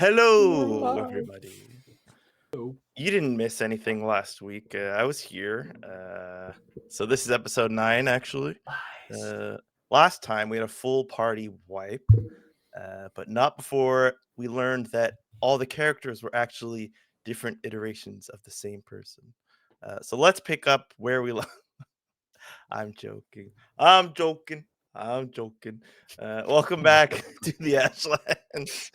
Hello, Live. everybody. Oh, You didn't miss anything last week. I was here. So this is episode 9, actually. nice. Last time we had a full party wipe, but not before we learned that all the characters were actually different iterations of the same person. So let's pick up where we left. I'm joking. I'm joking. I'm joking. Welcome back to the Ashlands.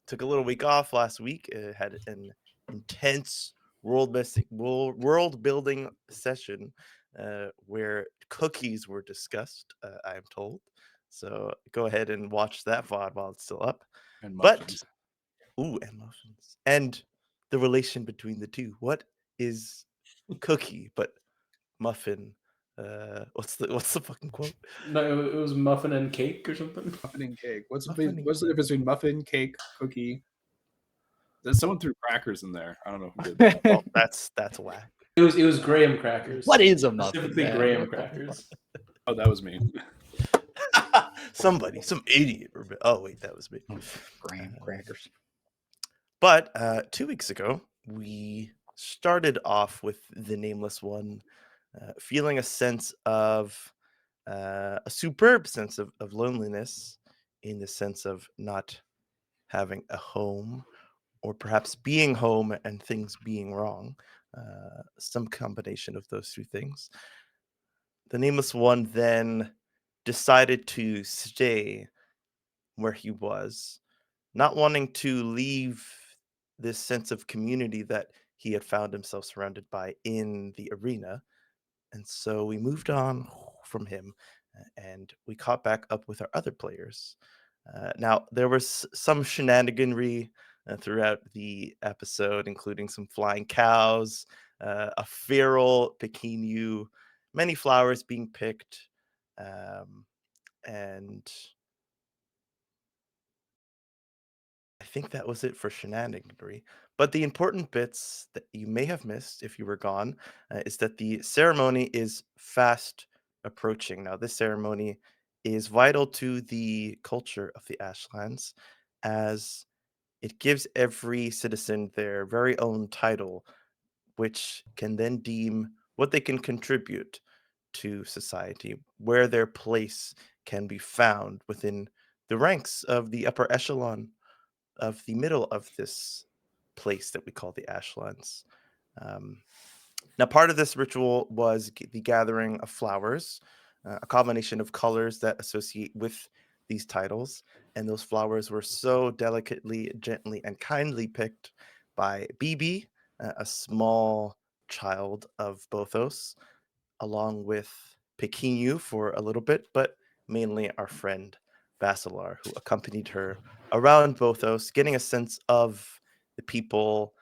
Took a little week off last week. Had an intense world building session where cookies were discussed. I am told. So go ahead and watch that VOD while it's still up. And But muffins. and muffins and the relation between the two. What is cookie but muffin? What's the fucking quote? No, it was muffin and cake or something. Muffin and cake. What's the Muffin and difference between muffin, cake, cookie? There's someone threw crackers in there. I don't know who did that. Well, that's whack. It was graham crackers. What is a muffin? Specifically Man? graham What the crackers. Oh, that was me. Some idiot. Oh wait, that was me. Graham crackers. But 2 weeks ago, we started off with the nameless one, feeling a sense of a superb sense of loneliness, in the sense of not having a home, or perhaps being home and things being wrong. Some combination of those two things. The nameless one then decided to stay where he was, not wanting to leave this sense of community that he had found himself surrounded by in the arena. And so we moved on from him and we caught back up with our other players. Now, there was some shenaniganry throughout the episode, including some flying cows, a feral Pekinu, many flowers being picked, and I think that was it for shenaniganry. But the important bits that you may have missed if you were gone is that the ceremony is fast approaching. Now, this ceremony is vital to the culture of the Ashlands, as it gives every citizen their very own title, which can then deem what they can contribute to society, where their place can be found within the ranks of the upper echelon of the middle of this place that we call the Ashlands. Now, part of this ritual was the gathering of flowers, a combination of colors that associate with these titles. And those flowers were so delicately, gently, and kindly picked by BB, a small child of Bothos, along with Pekinu for a little bit, but mainly our friend Basilar, who accompanied her around Bothos, getting a sense of the people,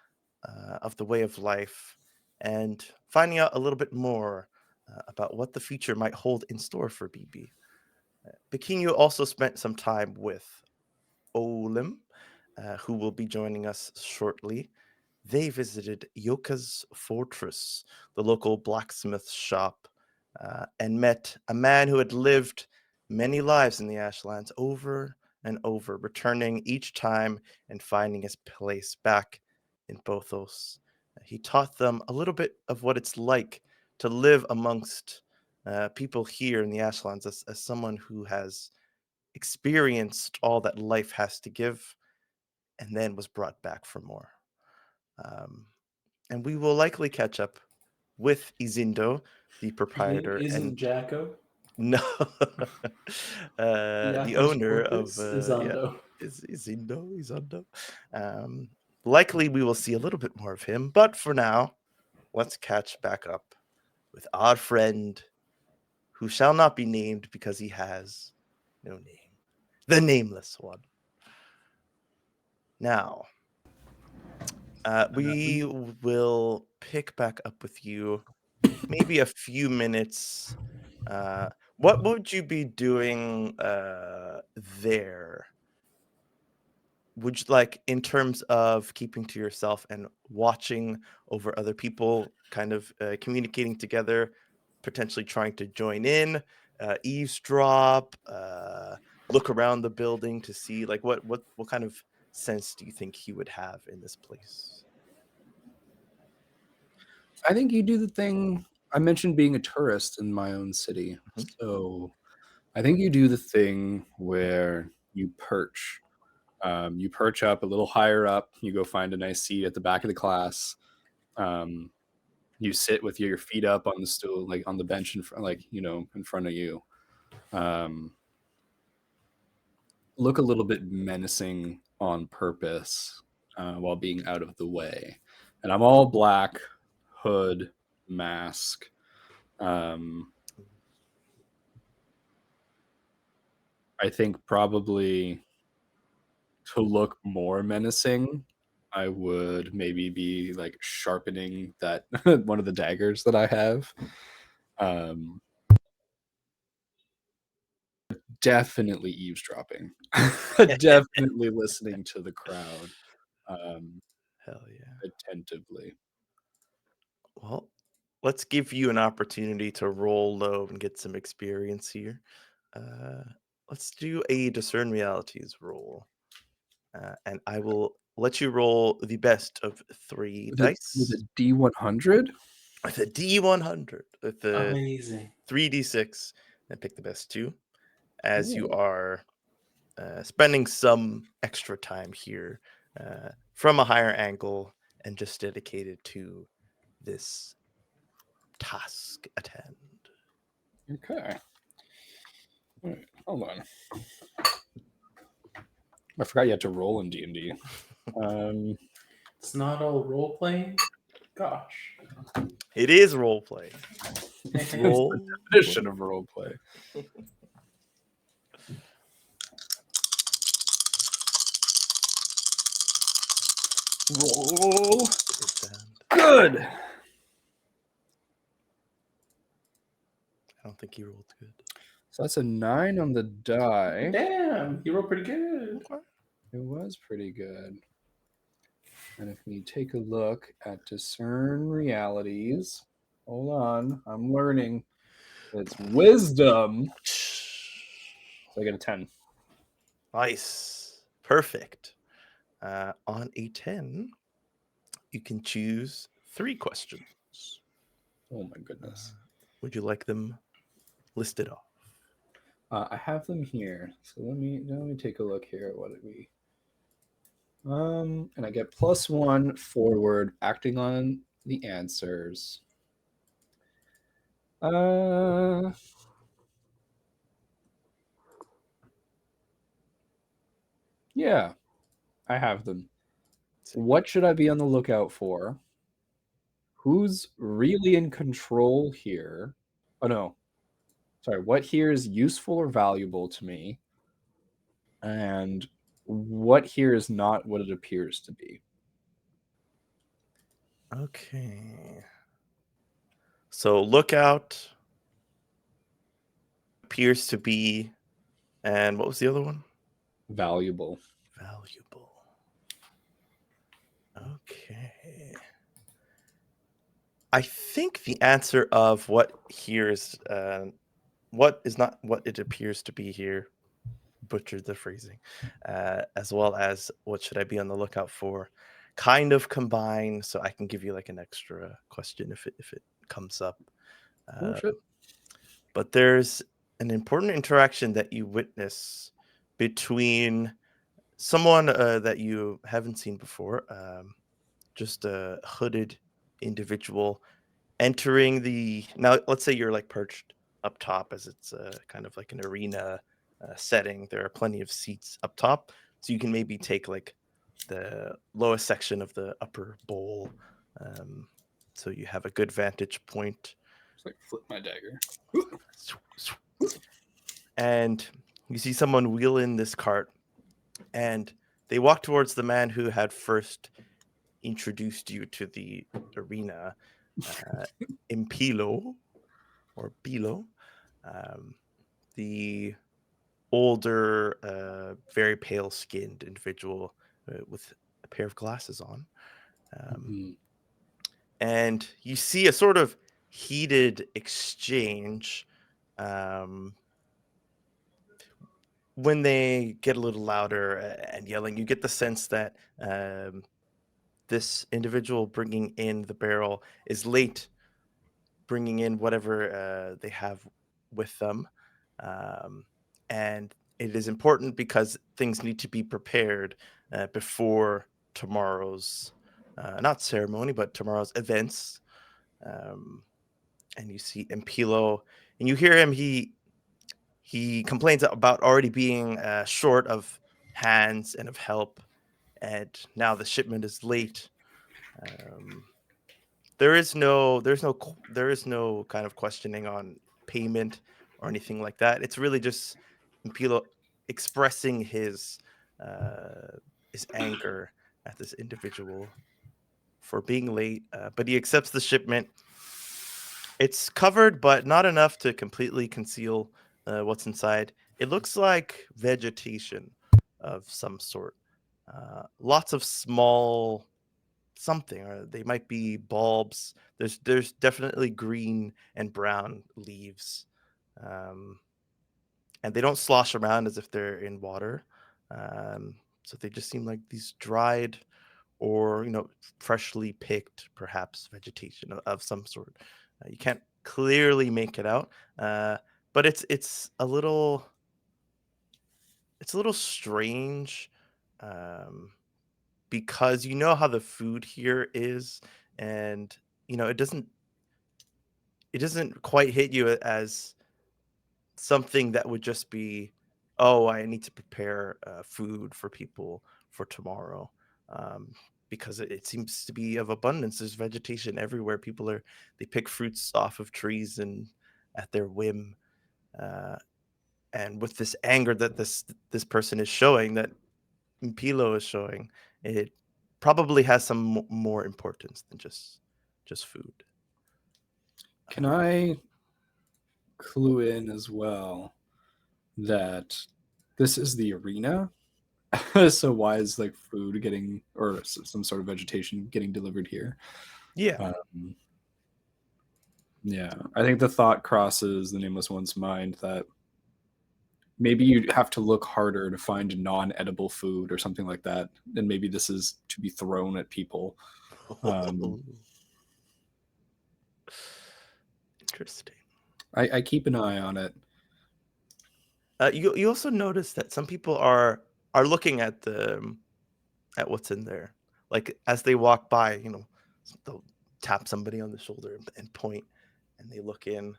of the way of life, and finding out a little bit more about what the future might hold in store for BB. Pekinu also spent some time with Olim, who will be joining us shortly. They visited Yoka's fortress, the local blacksmith shop, and met a man who had lived many lives in the Ashlands over and over, returning each time and finding his place back in Bothos. He taught them a little bit of what it's like to live amongst people here in the Ashlands, as someone who has experienced all that life has to give and then was brought back for more. And we will likely catch up with Izindo, the proprietor Isn't and Jacko? no, the Jacko's owner of Corpus Izondo. Izindo. Likely we will see a little bit more of him, but for now, let's catch back up with our friend, who shall not be named because he has no name, the nameless one. Now, we will pick back up with you maybe a few minutes. What would you be doing there? Would you, like, in terms of keeping to yourself and watching over other people, kind of communicating together, potentially trying to join in, eavesdrop, look around the building to see like what kind of sense do you think he would have in this place? I think you do the thing. I mentioned being a tourist in my own city. Mhm. So I think you do the thing where you perch. You perch up a little higher up. You go find a nice seat at the back of the class. You sit with your feet up on the stool, like on the bench in front, like, in front of you. Look a little bit menacing on purpose while being out of the way. And I'm all black, hood, mask. I think probably to look more menacing, I would maybe be like sharpening that one of the daggers that I have. Definitely eavesdropping. Definitely listening to the crowd Hell yeah. attentively. Well, let's give you an opportunity to roll low and get some experience here. Uh, let's do a discern realities roll. And I will let you roll the best of 3 With dice a D100? with a D100 with the Amazing. 3d6 and pick the best 2 as you Cool. are spending some extra time here from a higher angle and just dedicated to this task at hand. Okay. All right, hold on. I forgot you had to roll in D&D. It's not all role playing. Gosh. It is role play. Roll. Definition of role play. Roll. Good. I don't think he rolled good. So that's a 9 on the die. Damn, you rolled pretty good. It was pretty good. And if we take a look at discern realities, hold on, I'm learning. It's wisdom. So I get a 10. Nice. Perfect. On a 10, you can choose 3 questions. Oh my goodness. Would you like them listed off? I have them here. So let me take a look here at what we. And I get +1 forward acting on the answers. Yeah, I have them. What should I be on the lookout for? Who's really in control here? Oh no. Sorry, what here is useful or valuable to me? And what here is not what it appears to be? Okay. So lookout appears to be, and what was the other one? Valuable. Valuable. Okay. I think the answer of what here is, what is not what it appears to be here, butchered the phrasing, as well as what should I be on the lookout for, kind of combine. So I can give you like an extra question if it comes up. Oh shit. But there's an important interaction that you witness between someone that you haven't seen before, just a hooded individual entering the. Now, let's say you're like perched up top, as it's kind of like an arena setting. There are plenty of seats up top, so you can maybe take like the lowest section of the upper bowl, so you have a good vantage point. Just like flip my dagger. And you see someone wheel in this cart, and they walk towards the man who had first introduced you to the arena, Impilo or Bilo, the older, very pale skinned individual with a pair of glasses on. And you see a sort of heated exchange when they get a little louder and yelling, you get the sense that this individual bringing in the barrel is late bringing in whatever they have with them. Um, and it is important because things need to be prepared before tomorrow's, not ceremony, but tomorrow's events. Um, and you see Impilo, and you hear him. He complains about already being short of hands and of help, and now the shipment is late. Um, there is no kind of questioning on payment or anything like that. It's really just Impilo expressing his anger at this individual for being late, but he accepts the shipment. It's covered, but not enough to completely conceal what's inside. It looks like vegetation of some sort. Lots of small something, or they might be bulbs. There's definitely green and brown leaves, um, and they don't slosh around as if they're in water. So they just seem like these dried or freshly picked, perhaps vegetation of some sort. You can't clearly make it out, but it's a little strange. Um, because you know how the food here is, and it doesn't quite hit you as something that would just be, oh, I need to prepare food for people for tomorrow. um, because it seems to be of abundance. There's vegetation everywhere. They pick fruits off of trees and at their whim. uh, and with this anger that this person is showing, that Pilo is showing, it probably has some more importance than just food. Can I clue in as well that this is the arena? So why is like food getting, or some sort of vegetation getting delivered here? Yeah. Yeah, I think the thought crosses the Nameless One's mind that maybe you have to look harder to find non-edible food or something like that, and maybe this is to be thrown at people. Interesting. I keep an eye on it. You also notice that some people are looking at what's in there, like as they walk by. They'll tap somebody on the shoulder and point, and they look in,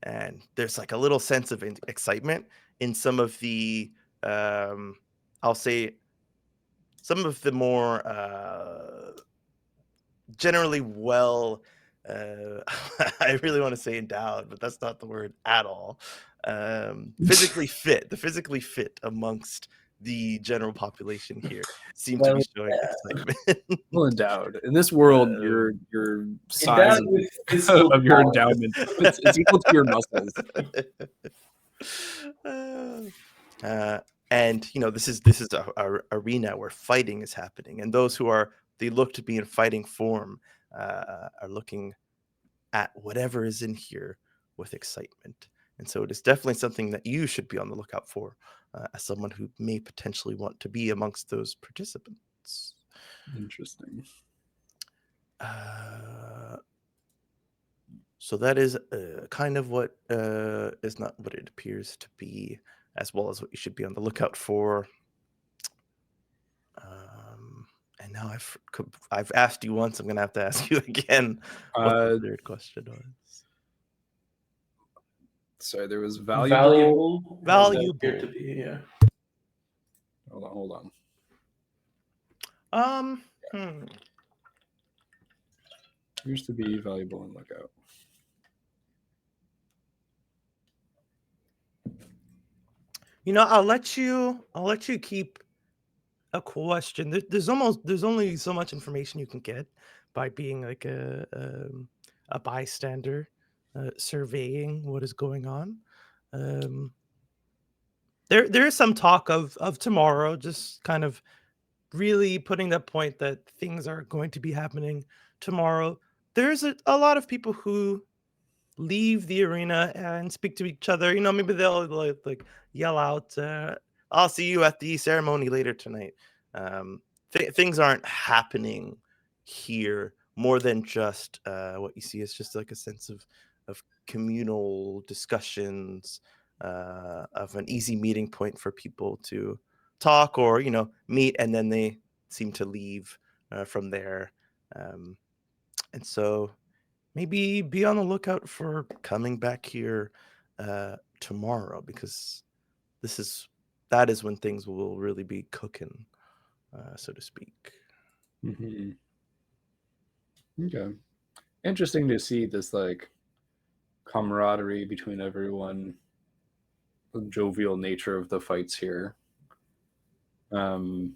and there's like a little sense of excitement in some of the, I'll say, some of the more generally well, I really want to say endowed, but that's not the word at all. Physically fit amongst the general population here seem to Well, be showing excitement. Well endowed. In this world, Um, your size endowed with physical of your power. endowment, it's equal to your muscles. uh, and this is a arena where fighting is happening, and those they look to be in fighting form are looking at whatever is in here with excitement. And so it is definitely something that you should be on the lookout for, as someone who may potentially want to be amongst those participants. Interesting. So that is kind of what is not what it appears to be, as well as what you should be on the lookout for. And now I've asked you once. I'm gonna have to ask you again what the third question was. Sorry, there was valuable. Appear to be, yeah. Hold on. Appears to be valuable and lookout. I'll let you keep a question. There's only so much information you can get by being like a bystander, surveying what is going on. There is some talk of tomorrow, just kind of really putting that point that things are going to be happening tomorrow. There's a lot of people who leave the arena and speak to each other. Maybe they'll like yell out, "I'll see you at the ceremony later tonight." Things aren't happening here more than just what you see is just like a sense of communal discussions, of an easy meeting point for people to talk or meet, and then they seem to leave from there. Um, and so maybe be on the lookout for coming back here tomorrow, because this is that is when things will really be cooking, so to speak. Mm-hmm. Okay. Interesting to see this like camaraderie between everyone, the jovial nature of the fights here. And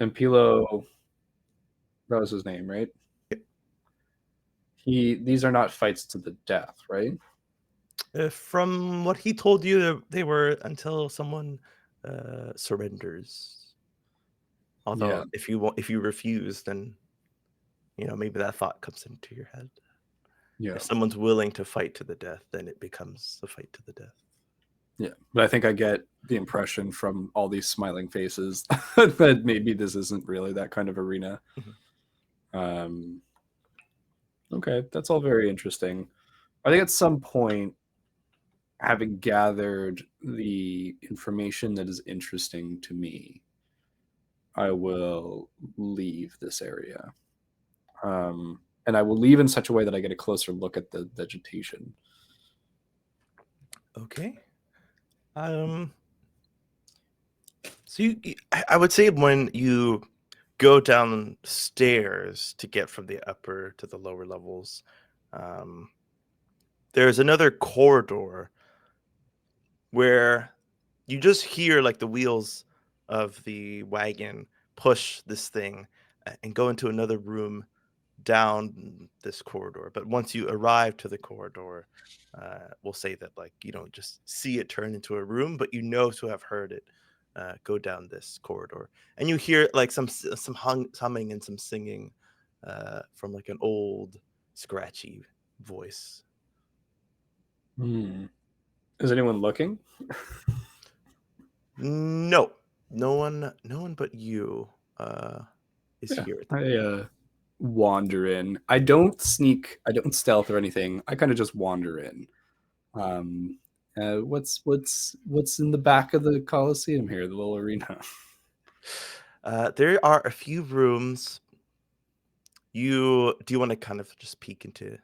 Pilo, that was his name, right? These are not fights to the death, right? From what he told you, they were until someone surrenders. Yeah. Although if you refuse, then maybe that thought comes into your head. Yeah. If someone's willing to fight to the death, then it becomes a fight to the death. Yeah. But I think I get the impression from all these smiling faces that maybe this isn't really that kind of arena. Mhm. Okay, that's all very interesting. I think at some point, having gathered the information that is interesting to me, I will leave this area. And I will leave in such a way that I get a closer look at the vegetation. Okay. So I would say when you go downstairs to get from the upper to the lower levels, um, there's another corridor where you just hear like the wheels of the wagon push this thing and go into another room down this corridor. But once you arrive to the corridor, we'll say that like you don't just see it turn into a room, but to have heard it go down this corridor, and you hear like some humming and some singing from like an old scratchy voice. Is anyone looking? No, no one but you is Yeah, here at the moment. I wander in. I don't sneak. I don't stealth or anything. I kind of just wander in. Um, what's in the back of the Coliseum here, the little arena? There are a few rooms. Do you want to kind of just peek into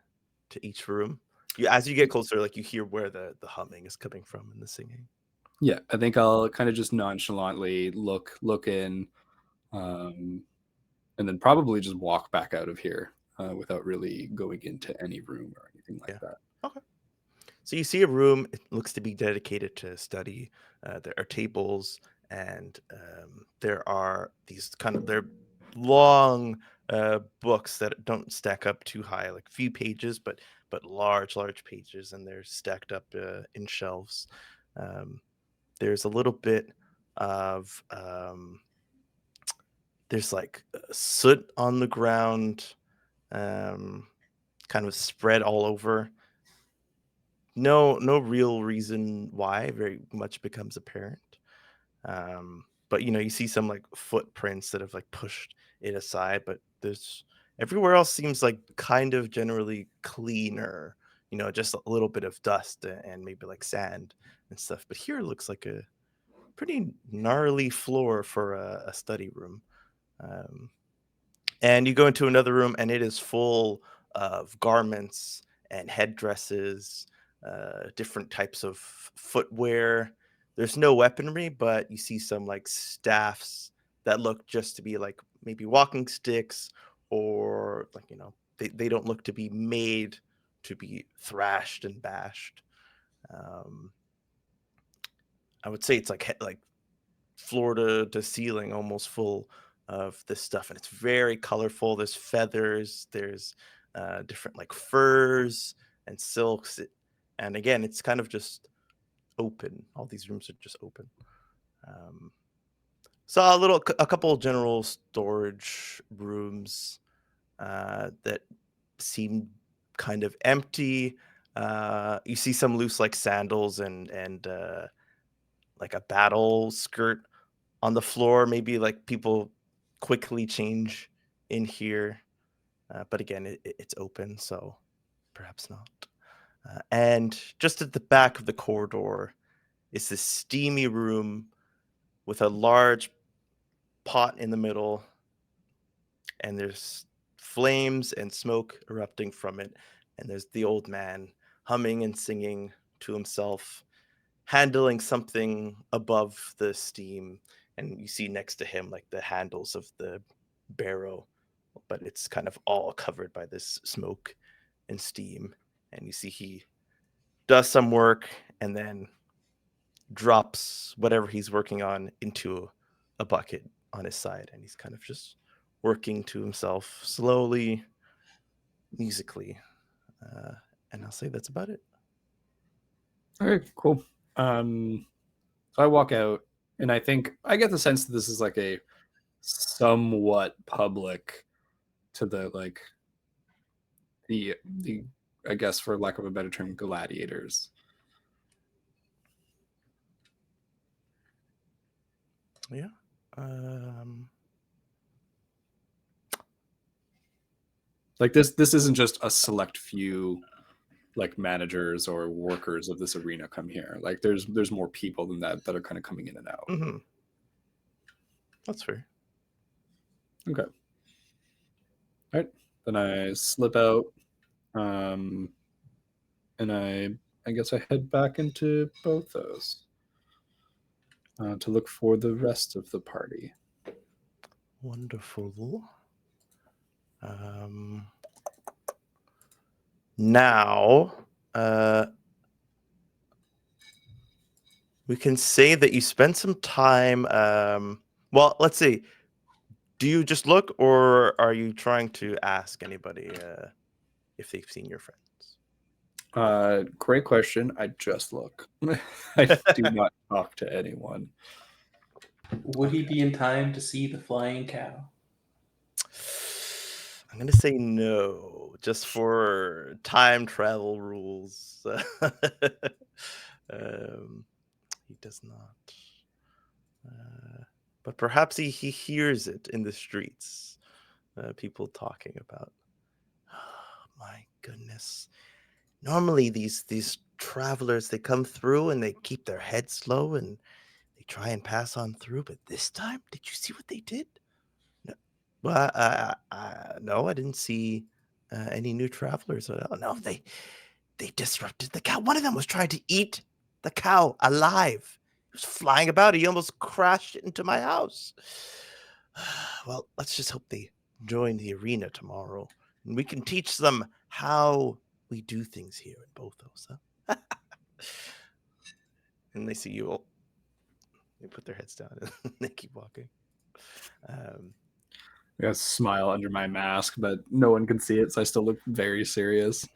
each room? As you get closer, like you hear where the humming is coming from and the singing. Yeah, I think I'll kind of just nonchalantly look in, and then probably just walk back out of here without really going into any room or anything like Yeah. that. Okay. So you see a room. It looks to be dedicated to study. There are tables, and there are they're long books that don't stack up too high, like few pages, but large pages, and they're stacked up in shelves. Um, there's a little bit of there's like soot on the ground, um, kind of spread all over. No real reason why very much becomes apparent. But you see some like footprints that have like pushed it aside, but there's everywhere else seems like kind of generally cleaner. Just a little bit of dust and maybe like sand and stuff. But here it looks like a pretty gnarly floor for a study room. Um, and you go into another room, and it is full of garments and headdresses, different types of footwear. There's no weaponry, but you see some like staffs that look just to be like maybe walking sticks, or like they don't look to be made to be thrashed and bashed. Um, I would say it's like floor to ceiling, almost full of this stuff, and it's very colorful. There's feathers, there's different like furs and silks, and again, it's kind of just open. All these rooms are just open. Um, Saw a couple general storage rooms that seem kind of empty. You see some loose like sandals and like a battle skirt on the floor. Maybe like people quickly change in here, but again, it's open, so perhaps not. And just at the back of the corridor is this steamy room with a large pot in the middle, and there's flames and smoke erupting from it. And there's the old man humming and singing to himself, handling something above the steam. And you see next to him like the handles of the barrow, but it's kind of all covered by this smoke and steam. And you see he does some work and then drops whatever he's working on into a bucket on his side, and he's kind of just working to himself slowly, musically. And I'll say that's about it. Okay, cool. So I walk out, and I get the sense that this is like a somewhat public to the like the I guess, for lack of a better term, gladiators. Yeah. Like this isn't just a select few like managers or workers of this arena come here. Like there's more people than that are kind of coming in and out. Mm-hmm. That's fair. Okay. All right. Then I slip out, and I guess I head back into Bothos to look for the rest of the party. Wonderful. Now, we can say that you spent some time. Well, let's see. Do you just look, or are you trying to ask anybody if they've seen your friends? Great question. I just look. I do not talk to anyone. Would he be in time to see the flying cow? I'm gonna say no, just for time travel rules. He does not. But perhaps he hears it in the streets. People talking about. Oh, my goodness. Normally these travelers, they come through and they keep their heads low and they try and pass on through. But this time, did you see what they did? No, well, no, I didn't see any new travelers. No, they disrupted the cow. One of them was trying to eat the cow alive. He was flying about. He almost crashed into my house. Well, let's just hope they join the arena tomorrow, and we can teach them how we do things here in Bothos. Huh? And they see you all. They put their heads down and they keep walking. I got a smile under my mask, but no one can see it, so I still look very serious.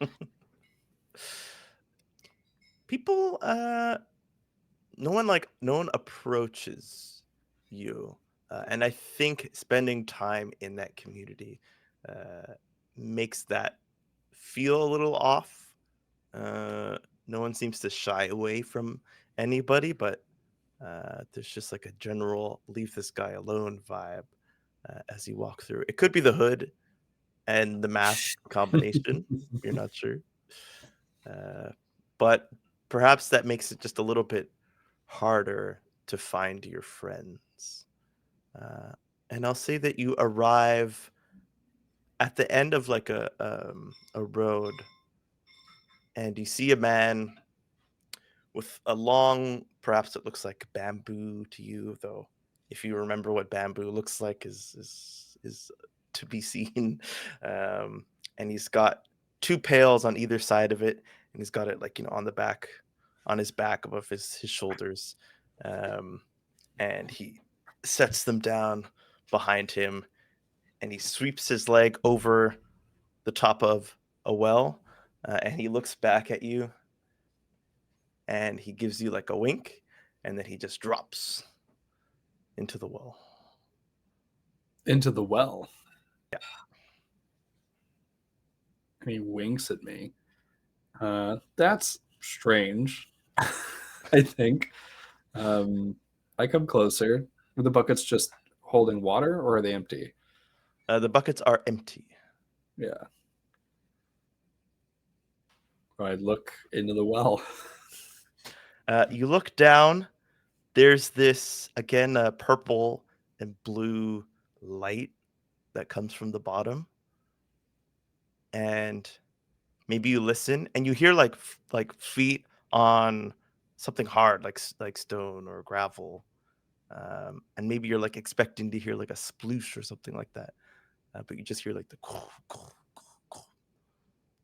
People, no one approaches you, and I think spending time in that community makes that feel a little off. No one seems to shy away from anybody, but there's just like a general leave this guy alone vibe as you walk through. It could be the hood and the mask combination. You're not sure. But perhaps that makes it just a little bit harder to find your friends. And I'll say that you arrive at the end of like a road, and you see a man with a long, perhaps it looks like bamboo to you, though if you remember what bamboo looks like is to be seen. And he's got two pails on either side of it, and he's got it like on the back, on his back above his shoulders. And he sets them down behind him, and he sweeps his leg over the top of a well, and he looks back at you, and he gives you like a wink, and then he just drops into the well. Into the well. Yeah. and he winks at me. That's strange. I think. I come closer. Are the buckets just holding water, or are they empty? The buckets are empty. Yeah. I look into the well. You look down. There's this, again, purple and blue light that comes from the bottom. And maybe you listen and you hear like feet on something hard, like stone or gravel. And maybe you're like expecting to hear like a sploosh or something like that. But you just hear like the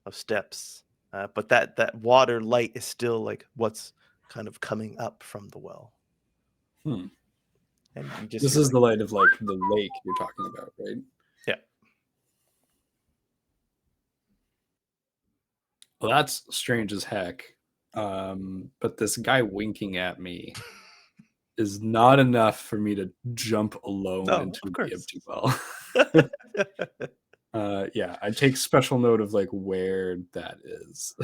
of steps. But that water light is still like what's kind of coming up from the well. Hmm. And you just This hear is like, the light of like the lake you're talking about, right? yeah. Well, that's strange as heck. But this guy winking at me is not enough for me to jump alone Oh, into of the course. empty well. Yeah, I take special note of like where that is.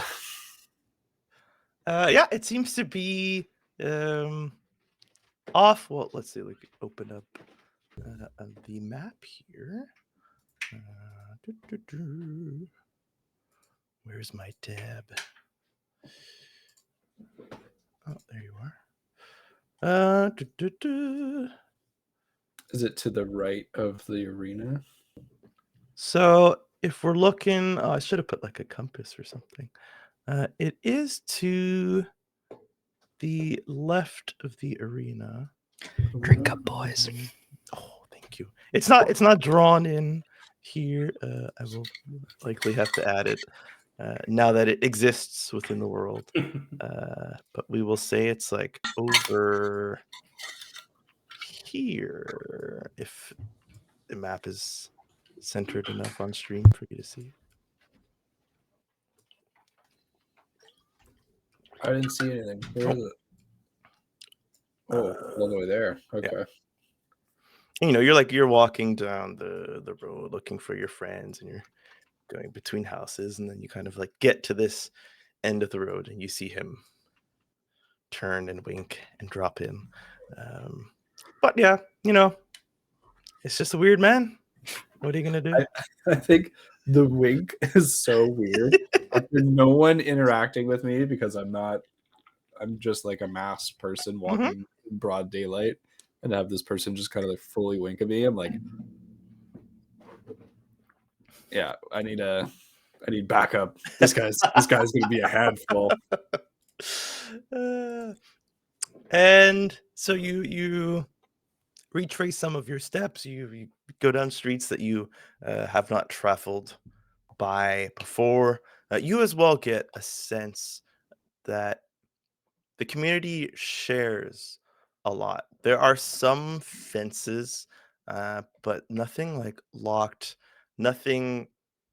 Yeah, it seems to be off. Well, let's see. Like, open up the map here. Where's my tab? Oh, there you are. Is it to the right of the arena? So if we're looking, I should have put like a compass or something. It is to the left of the arena. Drink up, boys. Oh, thank you. It's not drawn in here. I will likely have to add it now that it exists within the world. But we will say it's like over here if the map is centered enough on stream for you to see. I didn't see anything. Where is it? Oh, all the way there. Okay. And, you're walking down the road looking for your friends, and you're going between houses, and then you kind of like get to this end of the road, and you see him turn and wink and drop in. But yeah, it's just a weird man. What are you gonna do? I think the wink is so weird. There's no one interacting with me because I'm just like a masked person walking in broad daylight, and have this person just kind of like fully wink at me. I'm like, yeah, I need backup. This guy's gonna be a handful. And so you retrace some of your steps. You go down streets that you have not traveled by before. You as well get a sense that the community shares a lot. There are some fences, but nothing like locked, nothing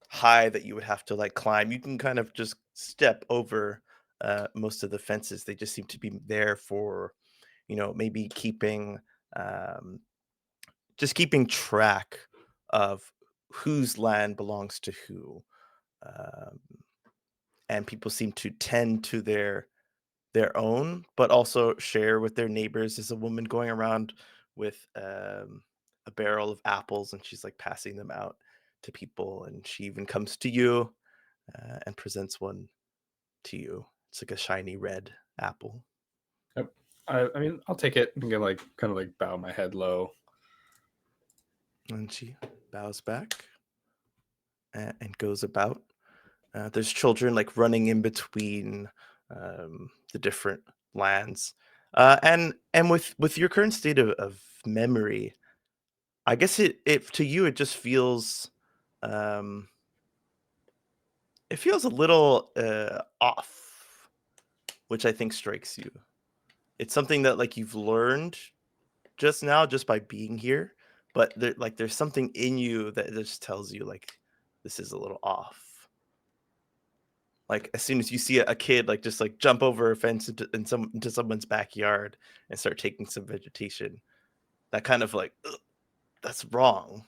high that you would have to like climb. You can kind of just step over most of the fences. They just seem to be there for, maybe um, keeping track of whose land belongs to who. Um, and people seem to tend to their own, but also share with their neighbors. There's a woman going around with a barrel of apples, and she's like passing them out to people. And she even comes to you and presents one to you. It's like a shiny red apple. Yep. I mean, I'll take it and get like kind of like bow my head low. And she bows back and goes about. There's children like running in between the different lands, and with your current state of memory, I guess it to you it just um, feels a little off, which I think strikes you. It's something that like you've learned just now just by being here, but there's something in you that just tells you like this is a little off. Like as soon as you see a kid like just like jump over a fence into someone's backyard and start taking some vegetation, that kind of like "Ugh, that's wrong."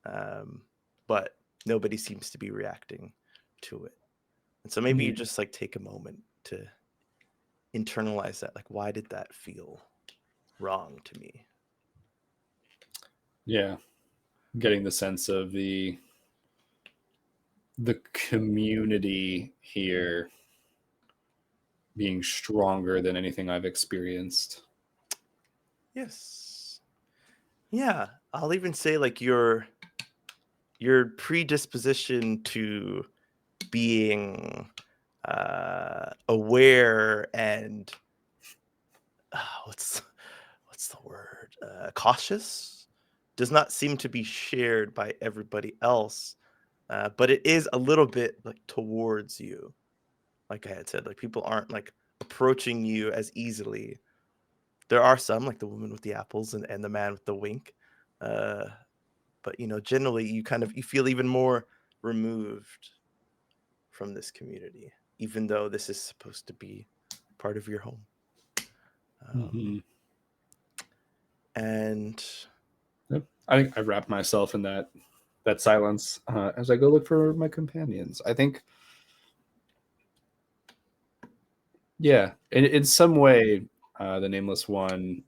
But nobody seems to be reacting to it. And so maybe you just like take a moment to internalize that. Like, why did that feel wrong to me? Yeah. Getting the sense of the community here being stronger than anything I've experienced. Yes. Yeah. I'll even say like your predisposition to being aware and what's the word, cautious, does not seem to be shared by everybody else, but it is a little bit like towards you. Like I had said, like people aren't like approaching you as easily. There are some, like the woman with the apples and the man with the wink, but generally you feel even more removed from this community, even though this is supposed to be part of your home. And Yep. I think I wrap myself in that silence as I go look for my companions. I think, yeah, in some way, the Nameless One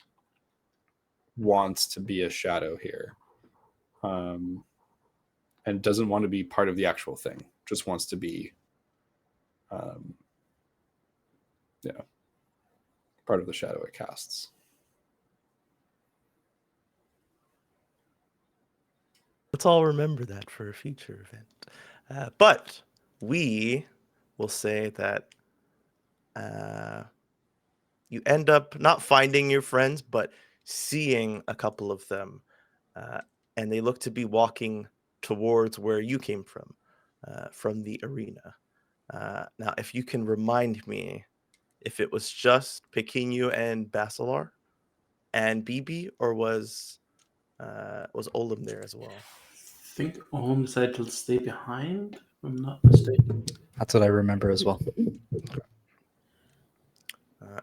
wants to be a shadow here, and doesn't want to be part of the actual thing. Just wants to be, part of the shadow it casts. let's all remember that for a future event. But we will say that you end up not finding your friends, but seeing a couple of them, and they look to be walking towards where you came from the arena. Now, if you can remind me if it was just Pequeno and Basilar and BB, or was Olim there as well? I think Owen decided to stay behind, if I'm not mistaken. That's what I remember as well.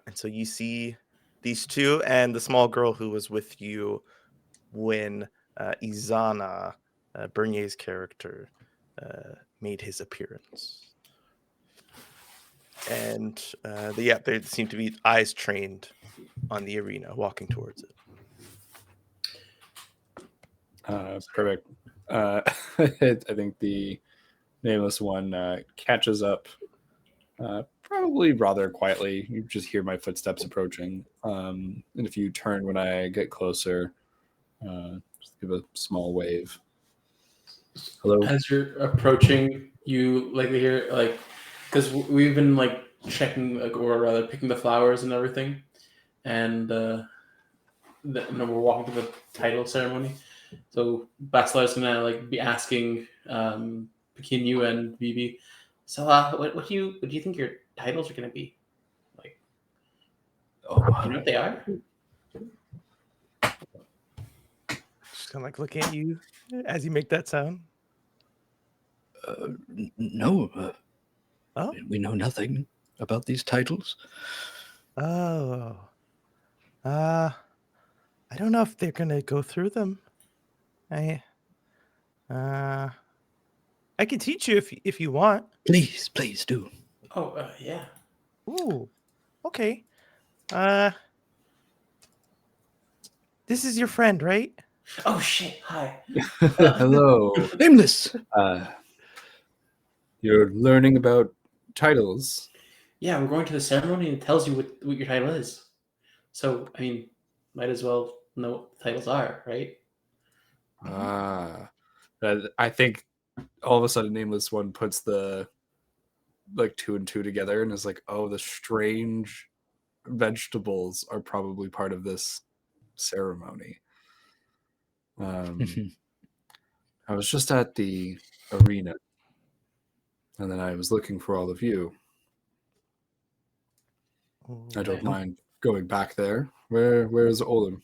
And so you see these two and the small girl who was with you when Izana, Bernier's character, made his appearance. And they seem to be eyes trained on the arena, walking towards it. Perfect. I think the Nameless One catches up, probably rather quietly. You just hear my footsteps approaching. And if you turn when I get closer, just give a small wave. Hello? As you're approaching, you likely hear because we've been checking, or rather picking the flowers and everything, and we're walking to the title ceremony. So Basilar's gonna be asking Pequeno and BB. So what do you think your titles are gonna be? Do you know what they are? Just kind of like looking at you as you make that sound. No, Oh, we know nothing about these titles. oh, I don't know if they're gonna go through them. I can teach you if you want. Please do. Oh yeah. Ooh, okay. This is your friend, right? Oh shit! Hi. Hello. Nameless. You're learning about titles. Yeah, we're going to the ceremony and it tells you what your title is. So I mean, might as well know what the titles are, right? I think all of a sudden Nameless One puts the two and two together and is like, oh, the strange vegetables are probably part of this ceremony. I was just at the arena, and then I was looking for all of you. I don't mind going back there. Where is Olim?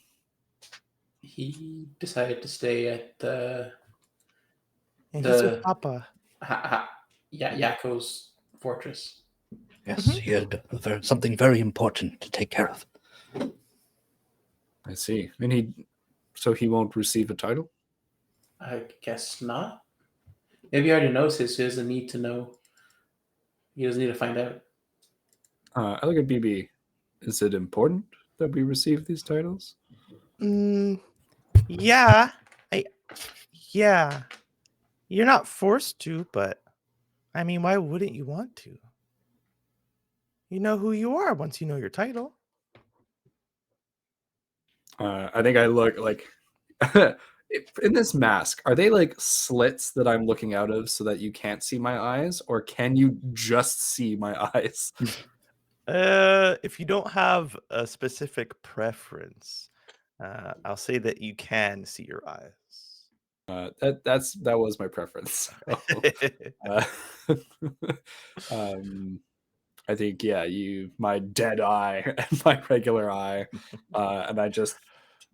He decided to stay at And he's with Papa. Yako's fortress. Yes, he had something very important to take care of. I see. And he won't receive a title? I guess not. Maybe he already knows his. He doesn't need to know He doesn't need to find out. I look at BB. Is it important that we receive these titles? Yeah. Yeah. You're not forced to, but I mean, why wouldn't you want to? You know who you are once you know your title. I think I look like in this mask. Are they like slits that I'm looking out of so that you can't see my eyes, or can you just see my eyes? If you don't have a specific preference, I'll say that you can see your eyes. That was my preference. So, uh, I think my dead eye and my regular eye, and I just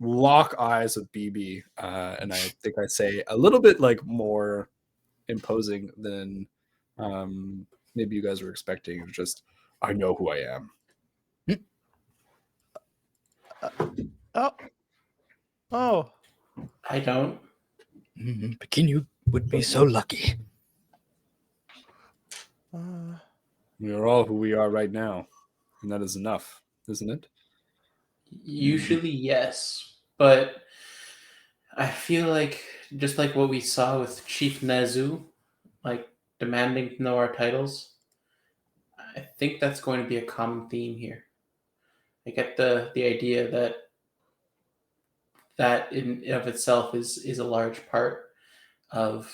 lock eyes with BB, and I think I say a little bit like more imposing than maybe you guys were expecting. It's just I know who I am. Oh, oh, I don't. Pequenu would be so lucky. We are all who we are right now, and that is enough, isn't it? Usually, yes, but I feel like just like what we saw with Chief Nazu, like demanding to know our titles. I think that's going to be a common theme here. I get the idea that that in of itself is a large part of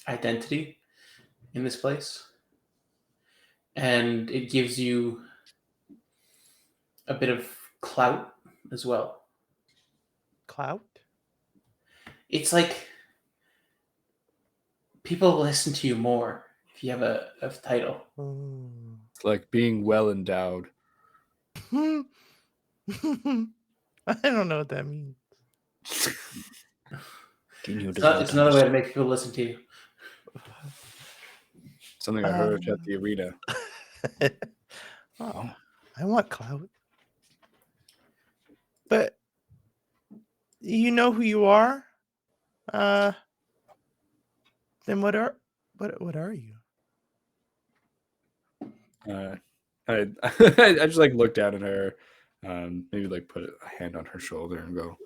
identity in this place, and it gives you a bit of clout as well. clout. It's like people listen to you more if you have a title. Oh. It's like being well endowed. I don't know what that means. Pequenu It's, does not, not it's another way to understand. make people listen to you. Something I heard at the arena. Oh, I want clout. But you know who you are? Then what are you? I I just like look down at her, maybe like put a hand on her shoulder and go,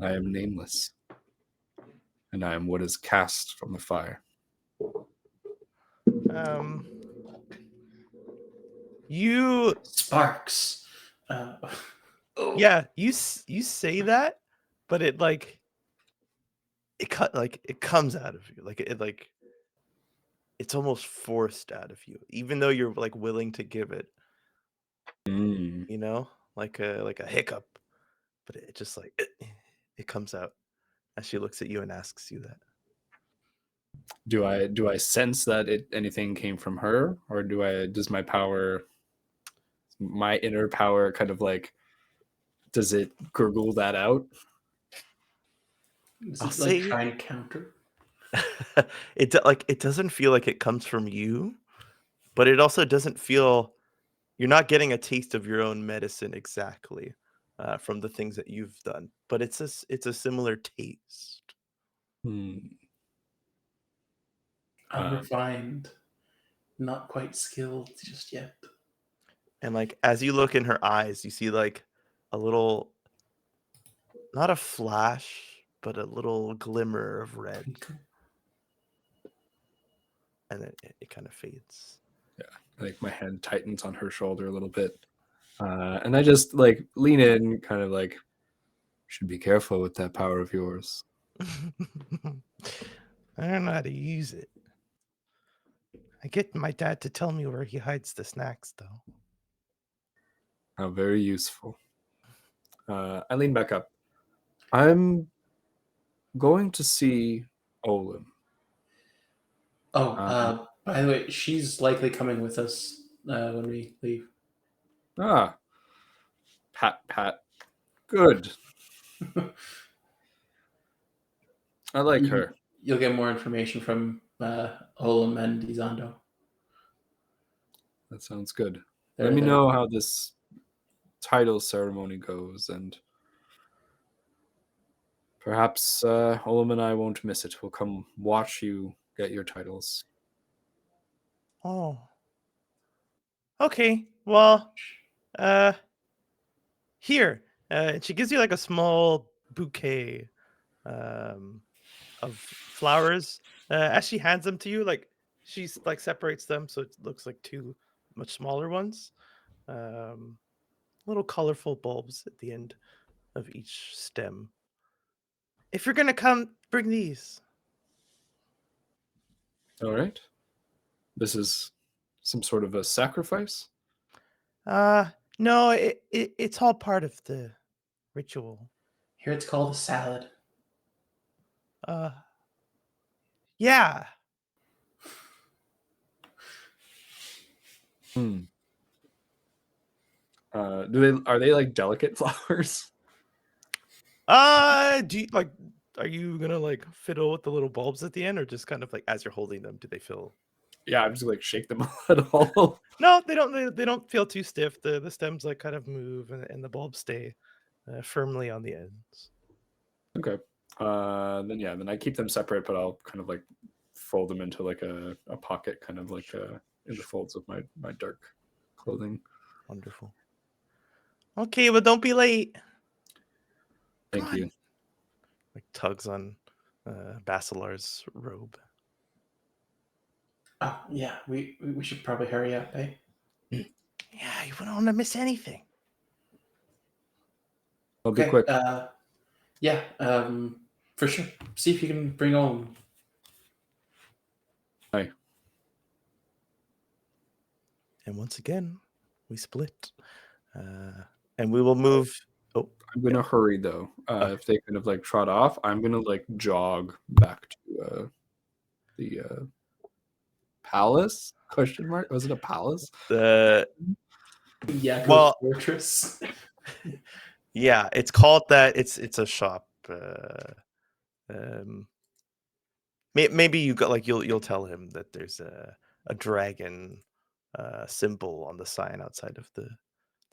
I am nameless, and I am what is cast from the fire. Um, you Sparks. Oh. yeah, you say that, but it like it comes out of you. Like it's almost forced out of you, even though you're like willing to give it, Mm. you know, like a hiccup, but it just like it comes out as she looks at you and asks you that. Do I sense that anything came from her, or does my inner power kind of like does it gurgle that out? Is I'll it like say trying to counter? it doesn't feel like it comes from you, but it also doesn't feel you're not getting a taste of your own medicine exactly from the things that you've done, but it's a similar taste. Hmm. Unrefined, not quite skilled just yet. And like as you look in her eyes, you see like a little, not a flash, but a little glimmer of red, and then it kind of fades. Like my hand tightens on her shoulder a little bit, and I just like lean in, kind of like, should be careful with that power of yours. I don't know how to use it. I get my dad to tell me where he hides the snacks, though. How very useful. I lean back up. I'm going to see Olin. Oh, Um, by the way, she's likely coming with us when we leave. ah, Pat. Good. I like her. You'll get more information from Olam and Izando. That sounds good. They're, Let me they're- know how this title ceremony goes, and perhaps Olin and I won't miss it. We'll come watch you get your titles. Oh, Okay, well, uh, here. And she gives you like a small bouquet of flowers. As she hands them to you, like she's like separates them so it looks like two much smaller ones. Um, Little colorful bulbs at the end of each stem. If you're gonna come, bring these. All right. This is some sort of a sacrifice. No, it's all part of the ritual. Here it's called a salad. Uh, yeah. Hmm. Are they like delicate flowers? Do you like? Are you gonna like fiddle with the little bulbs at the end, or just kind of like as you're holding them, do they feel? Yeah, I'm just like shake them at all. No, they don't. They don't feel too stiff. The stems like kind of move, and the bulbs stay firmly on the ends. Okay. Then I keep them separate, but I'll kind of like fold them into like a pocket, kind of like in the folds of my dark clothing. Wonderful. Okay, well, don't be late. Thank you. Like tugs on Basilar's robe. Oh, yeah, we should probably hurry up, eh? Yeah, you wouldn't want to miss anything. I'll be Okay, quick. yeah, for sure. See if you can bring home. Hi. And once again, we split. And we will move. Oh, I'm gonna hurry though. If they kind of like trot off, I'm gonna like jog back to the palace? Question mark? Was it a palace? the Yeah, Well- fortress. yeah, it's called that. It's a shop. Maybe you got like you'll tell him that there's a dragon symbol on the sign outside of the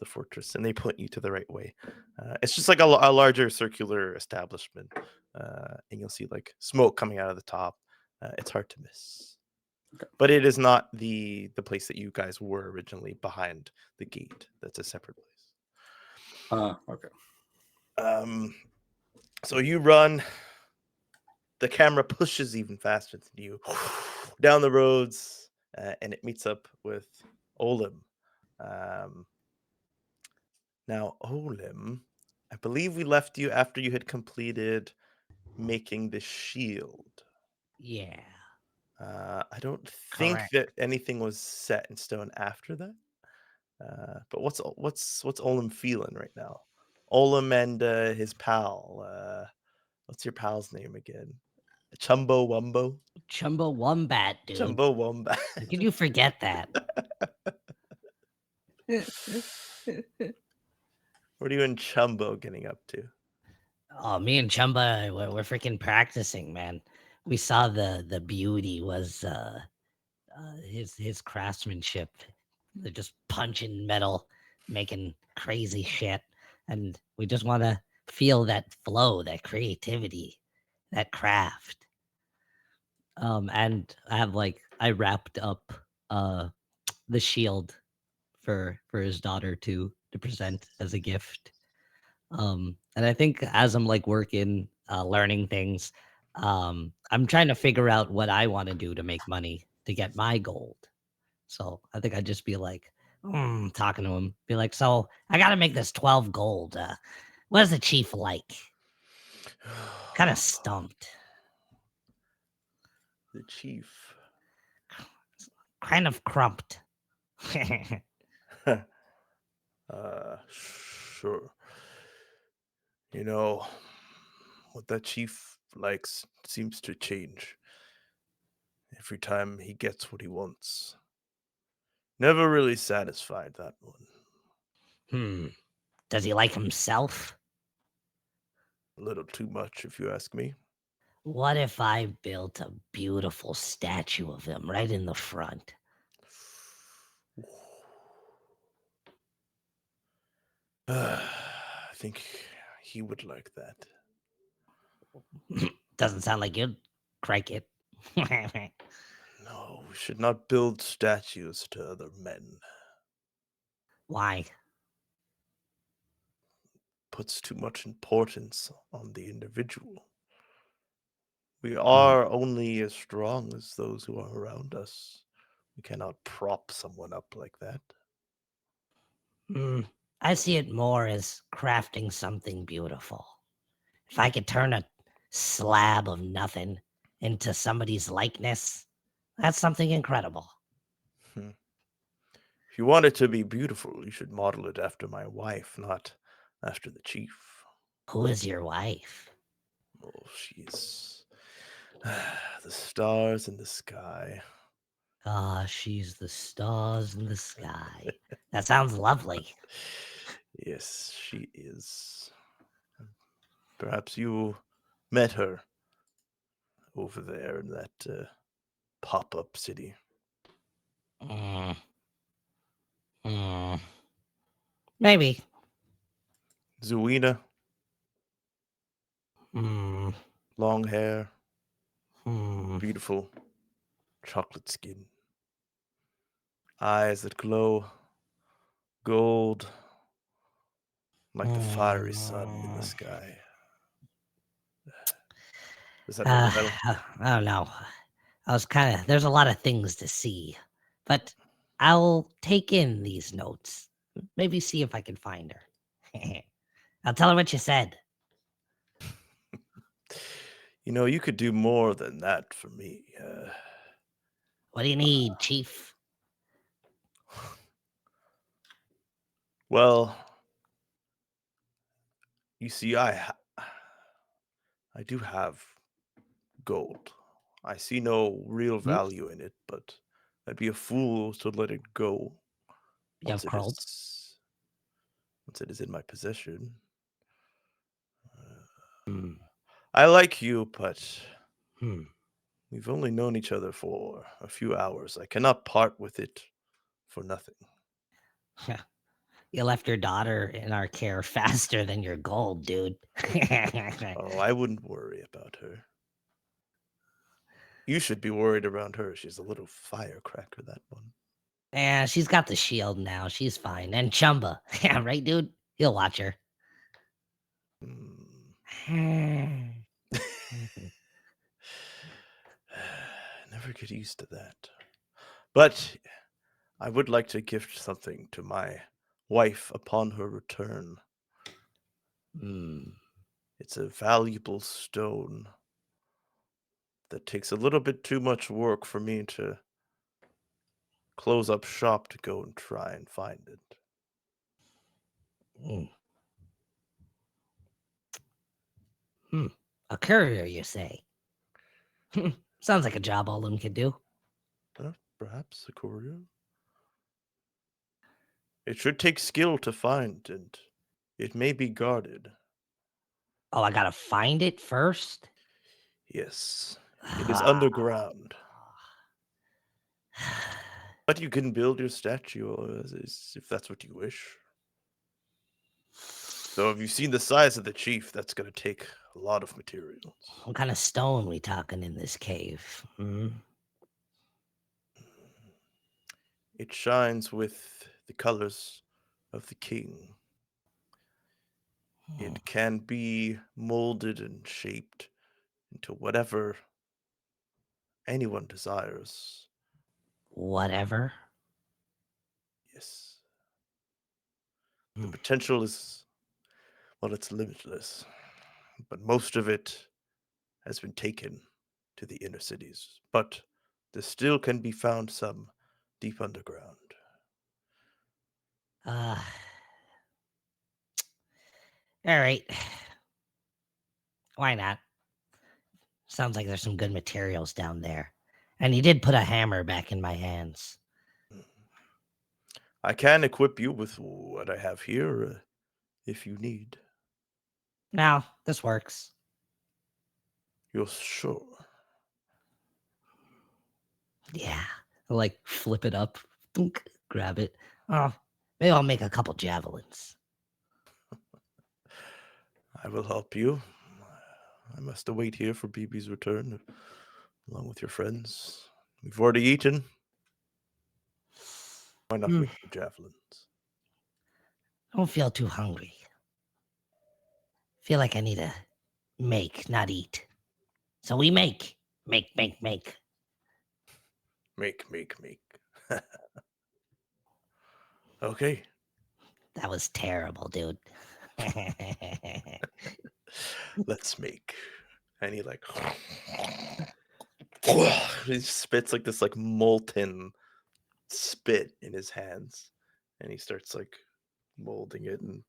fortress, and they point you to the right way. It's just like a larger circular establishment, and you'll see like smoke coming out of the top. It's hard to miss, Okay. but it is not the place that you guys were originally behind the gate. That's a separate place. Okay. So you run. The camera pushes even faster than you down the roads, and it meets up with Olim. Now, Olim, I believe we left you after you had completed making the shield. Yeah. I don't think Correct. that anything was set in stone after that. But what's Olim feeling right now? Olim and his pal. What's your pal's name again? Chumbo Wumbo? Chumbo Wombat, dude. Chumbo Wumbat. How could you forget that? What are you and Chumbo getting up to? Oh, me and Chumba, we're freaking practicing, man. We saw the beauty was his craftsmanship. They're just punching metal, making crazy shit, and we just want to feel that flow, that creativity, that craft. And I wrapped up the shield for his daughter to present as a gift. And I think as I'm like working, learning things, I'm trying to figure out what I want to do to make money to get my gold. So I think I'd just be like, talking to him, be like, so I got to make this 12 gold. What does the chief like? Kind of stumped. The chief. Kind of crumped. Sure. You know, what that chief likes seems to change every time he gets what he wants. Never really satisfied, that one. Does he like himself? A little too much, if you ask me. What if I built a beautiful statue of him right in the front? I think he would like that. Doesn't sound like you'd crank it. No, we should not build statues to other men. Why? Puts too much importance on the individual. We Hmm. are only as strong as those who are around us. We cannot prop someone up like that. I see it more as crafting something beautiful. If I could turn a slab of nothing into somebody's likeness, that's something incredible. Hmm. If you want it to be beautiful, you should model it after my wife, not after the chief. Who is your wife? Oh, she's the stars in the sky. Ah, she's the stars in the sky. That sounds lovely. Yes, she is. Perhaps you met her over there in that pop-up city. Mm, mm. Maybe. Zuina, Mm, long hair, mm, beautiful chocolate skin, eyes that glow gold like the fiery sun in the mm. sky. Does that ring a bell? I don't know. There's a lot of things to see, but I'll take in these notes. Maybe see if I can find her. I'll tell her what you said. You know, you could do more than that for me. What do you need, Chief? Well, you see, I do have gold. I see no real Hmm? value in it, but I'd be a fool to let it go You have once it crawled? is once it is in my possession. Uh, Hmm. I like you, but Hmm. we've only known each other for a few hours. I cannot part with it for nothing. You left your daughter in our care faster than your gold, dude. Oh, I wouldn't worry about her. You should be worried around her. She's a little firecracker, that one. Yeah, she's got the shield now. She's fine. And Chumba. Yeah, right, dude? He'll watch her. Hmm. Never get used to that. But I would like to gift something to my wife upon her return. Hmm. It's a valuable stone that takes a little bit too much work for me to close up shop to go and try and find it. Hmm. Hmm. A courier, you say? Sounds like a job all of them could do. Perhaps a courier? It should take skill to find, and it may be guarded. Oh, I gotta find it first? Yes, it is underground. But you can build your statue if that's what you wish. So, if you've seen the size of the chief, that's going to take a lot of materials. What kind of stone we talking in this cave? Hmm? It shines with the colors of the king. Hmm. It can be molded and shaped into whatever anyone desires. Whatever. Yes. The Hmm. potential is, well, it's limitless. But most of it has been taken to the inner cities. But there still can be found some deep underground. Uh, all right. Why not? Sounds like there's some good materials down there. And he did put a hammer back in my hands. I can equip you with what I have here if you need. Now, this works. You're sure? Yeah. I'll, like, flip it up. Thunk, grab it. Oh, maybe I'll make a couple javelins. I will help you. I must await here for BB's return, along with your friends. We've already eaten. Why not Hmm. make some javelins? I don't feel too hungry. Feel like I need to make, not eat. So we make. Make. Make. Okay. That was terrible, dude. Let's make. And he like he spits like this like molten spit in his hands, and he starts like molding it and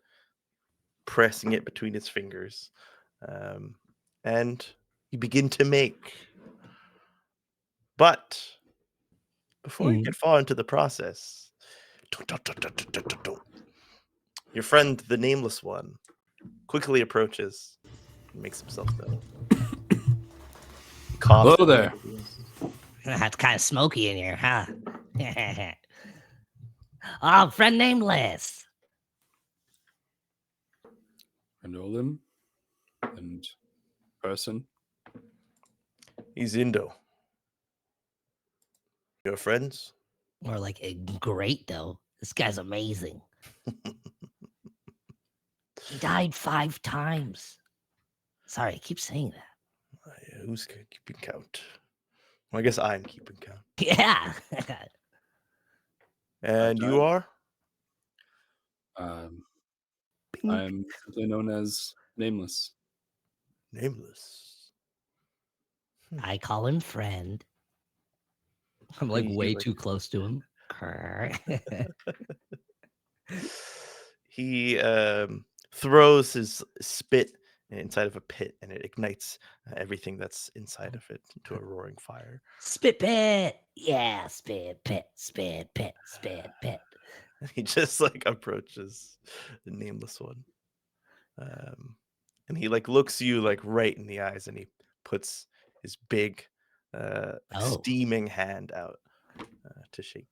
pressing it between his fingers, and you begin to make. But before you could fall into the process, your friend, the nameless one, quickly approaches and makes himself known. He coughs. Hello there. That's kind of smoky in here, huh? Oh, friend nameless. And Olin and person. He's Indo. Your friends? More like great, though. This guy's amazing. He died 5 times. Sorry, I keep saying that. Who's keeping count? Well, I guess I'm keeping count. Yeah. And you are? I'm simply known as Nameless. Nameless. I call him friend. I'm like He, way like- too close to him. He throws his spit inside of a pit, and it ignites everything that's inside of it into a roaring fire. Spit pit. Yeah, spit pit, spit pit, spit pit. He just like approaches the nameless one, and he like looks you like right in the eyes, and he puts his big steaming hand out to shake.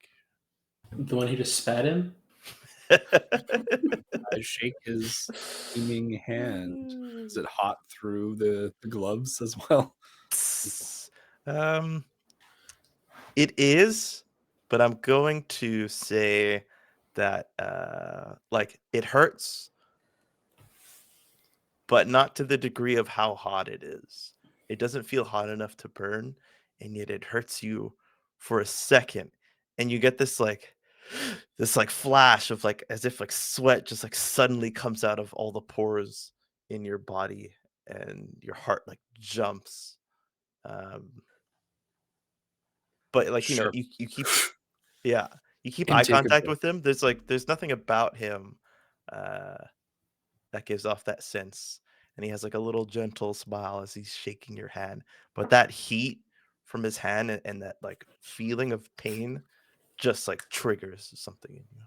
The one he just spat in? I shake his steaming hand. Is it hot through the gloves as well? It is, but I'm going to say that like it hurts, but not to the degree of how hot it is. It doesn't feel hot enough to burn, and yet it hurts you for a second, and you get this like flash of like as if like sweat just like suddenly comes out of all the pores in your body, and your heart like jumps. But like Sure. you keep you keep eye Intake of contact breath. with him. There's nothing about him uh that gives off that sense, and he has like a little gentle smile as he's shaking your hand, but that heat from his hand and that like feeling of pain just like triggers something in you.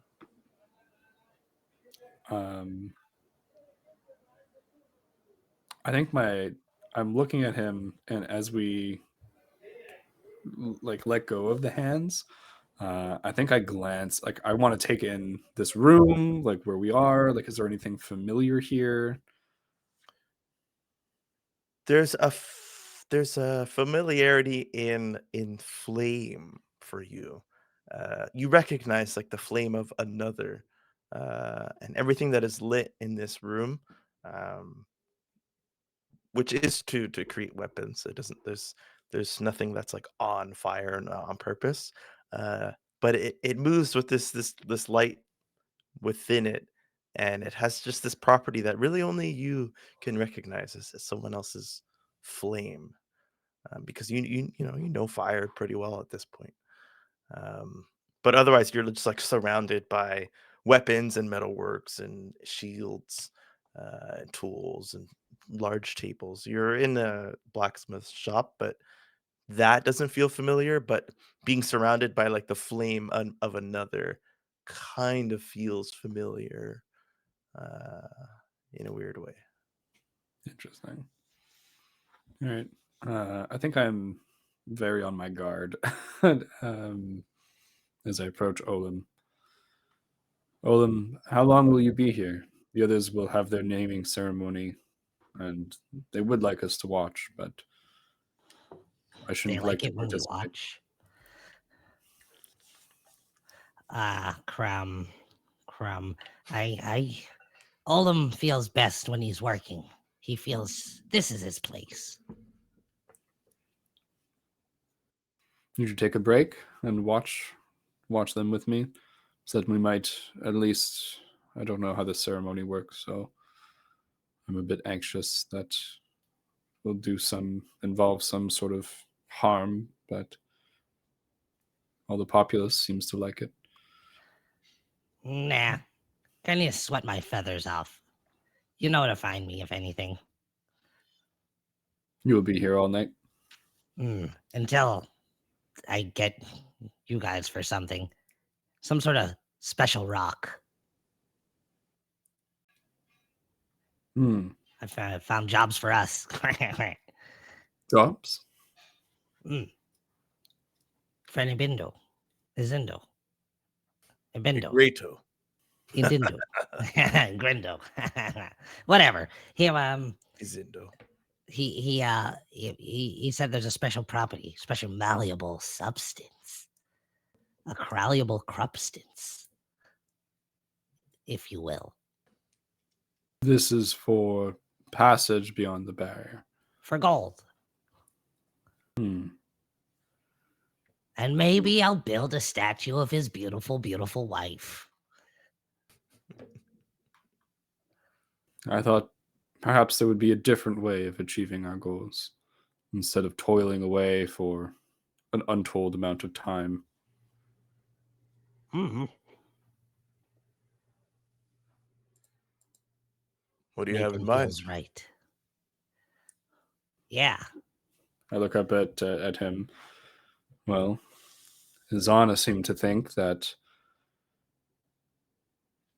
I think I'm looking at him, and as we like let go of the hands, I think I glance, like I want to take in this room, like where we are. Like, is there anything familiar here? There's a familiarity in flame for you. You recognize like the flame of another, and everything that is lit in this room, um, which is to create weapons. It doesn't. There's nothing that's like on fire and on purpose, but it moves with this light within it, and it has just this property that really only you can recognize as someone else's flame, because you know fire pretty well at this point. Um, but otherwise, you're just like surrounded by weapons and metalworks and shields, and tools and large tables. You're in a blacksmith shop, but that doesn't feel familiar. But being surrounded by like the flame of another kind of feels familiar, uh, in a weird way. Interesting. All right. I think I'm very on my guard as I approach Olim. Olim, how long will you be here? The others will have their naming ceremony, and they would like us to watch, but I They shouldn't like like to it when we participate. watch. Oldham feels best when he's working. He feels this is his place. You should take a break and watch them with me, so that we might at least. I don't know how the ceremony works, so I'm a bit anxious that will involve some sort of harm, but all the populace seems to like it. Nah, can you sweat my feathers off? You know where to find me, if anything. You will be here all night. Until I get you guys for something. Some sort of special rock. I found jobs for us. Jobs? Frenibindo. Izindo. Ibindo. Greato. Indindo. Grindo. Whatever. Izindo. He said there's a special property, special malleable substance. A malleable crubstance, if you will. This is for passage beyond the barrier. For gold. And maybe I'll build a statue of his beautiful, beautiful wife. I thought perhaps there would be a different way of achieving our goals, instead of toiling away for an untold amount of time. What do you have in mind? Right. Yeah. I look up at him. Well, Zana seemed to think that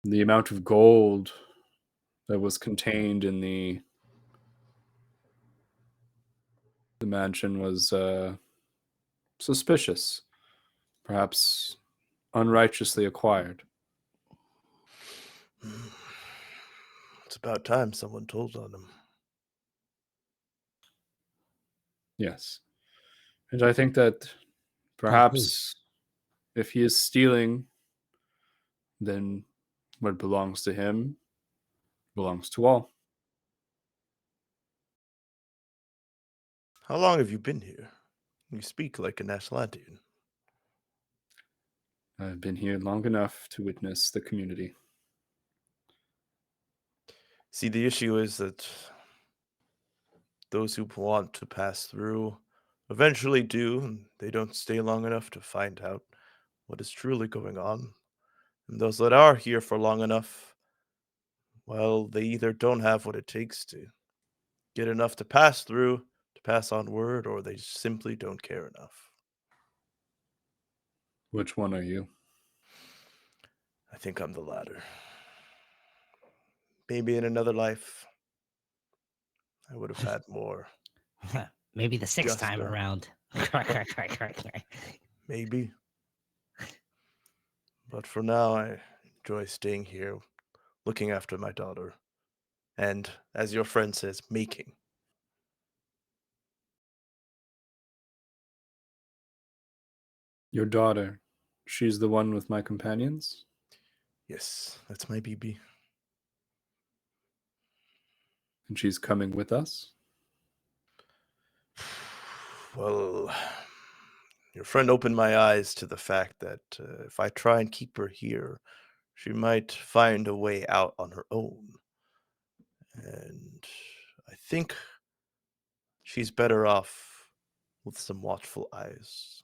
the amount of gold that was contained in the mansion was suspicious, perhaps unrighteously acquired. It's about time someone told on him. Yes. And I think that perhaps if he is stealing, then what belongs to him belongs to all. How long have you been here? You speak like an Ashlandian. I've been here long enough to witness the community. See, the issue is that those who want to pass through eventually do, and they don't stay long enough to find out what is truly going on. And those that are here for long enough, well, they either don't have what it takes to get enough to pass through, to pass on word, or they simply don't care enough. Which one are you? I think I'm the latter. Maybe in another life, I would have had more. Maybe the sixth Just time around. Maybe. But for now, I enjoy staying here, looking after my daughter, and, as your friend says, making. Your daughter. She's the one with my companions? Yes, that's my BB. And she's coming with us? Well, your friend opened my eyes to the fact that if I try and keep her here, she might find a way out on her own. And I think she's better off with some watchful eyes.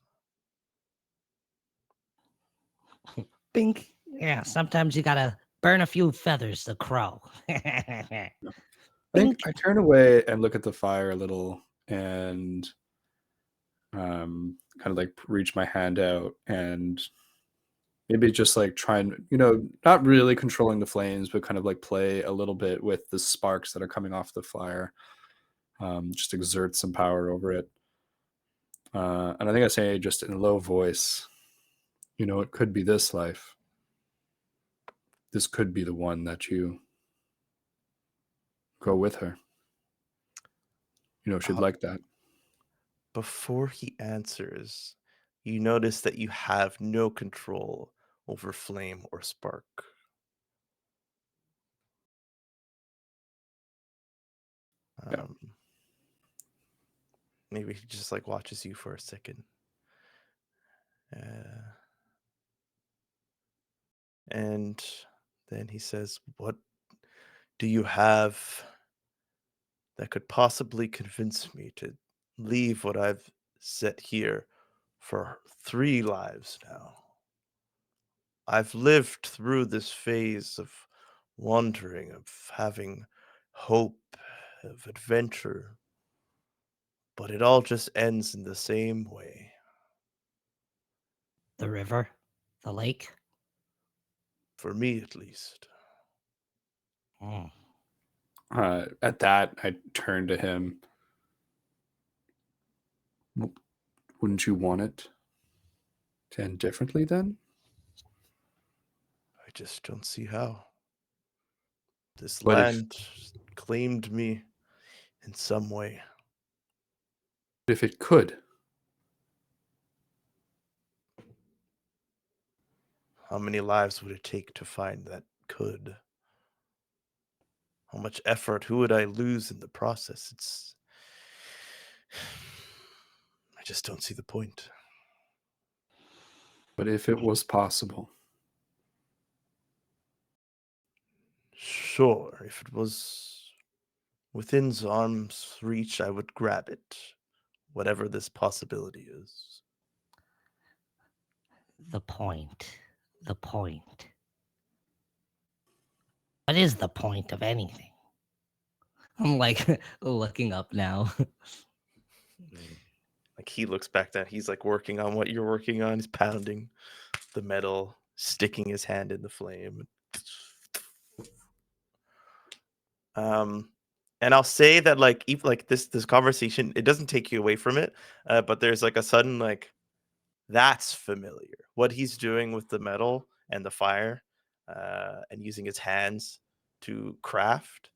Bink. Yeah, sometimes you gotta burn a few feathers to crow. I think I turn away and look at the fire a little and kind of like reach my hand out and maybe just like try and, not really controlling the flames, but kind of like play a little bit with the sparks that are coming off the fire. Just exert some power over it. And I think I say just in a low voice, it could be this life. This could be the one that you go with her. She'd like that. Before he answers, you notice that you have no control over flame or spark. Yeah. Maybe he just like watches you for a second. And then he says, "What do you have that could possibly convince me to leave what I've set here for 3 lives now? I've lived through this phase of wandering, of having hope, of adventure, but it all just ends in the same way." The river, the lake. For me, at least. Mm. At that, I turn to him. Wouldn't you want it to end differently then? I just don't see how. This But land claimed me in some way. if it could, How many lives would it take to find that could? How much effort? Who would I lose in the process? I just don't see the point. but if it was possible, Sure, if it was within arm's reach, I would grab it. Whatever this possibility is. The point. The point. What is the point of anything? I'm like looking up now. Like he looks back down. He's like working on what you're working on. He's pounding the metal, sticking his hand in the flame. And I'll say that like even like this conversation, it doesn't take you away from it, but there's like a sudden like that's familiar. What he's doing with the metal and the fire, and using his hands to craft,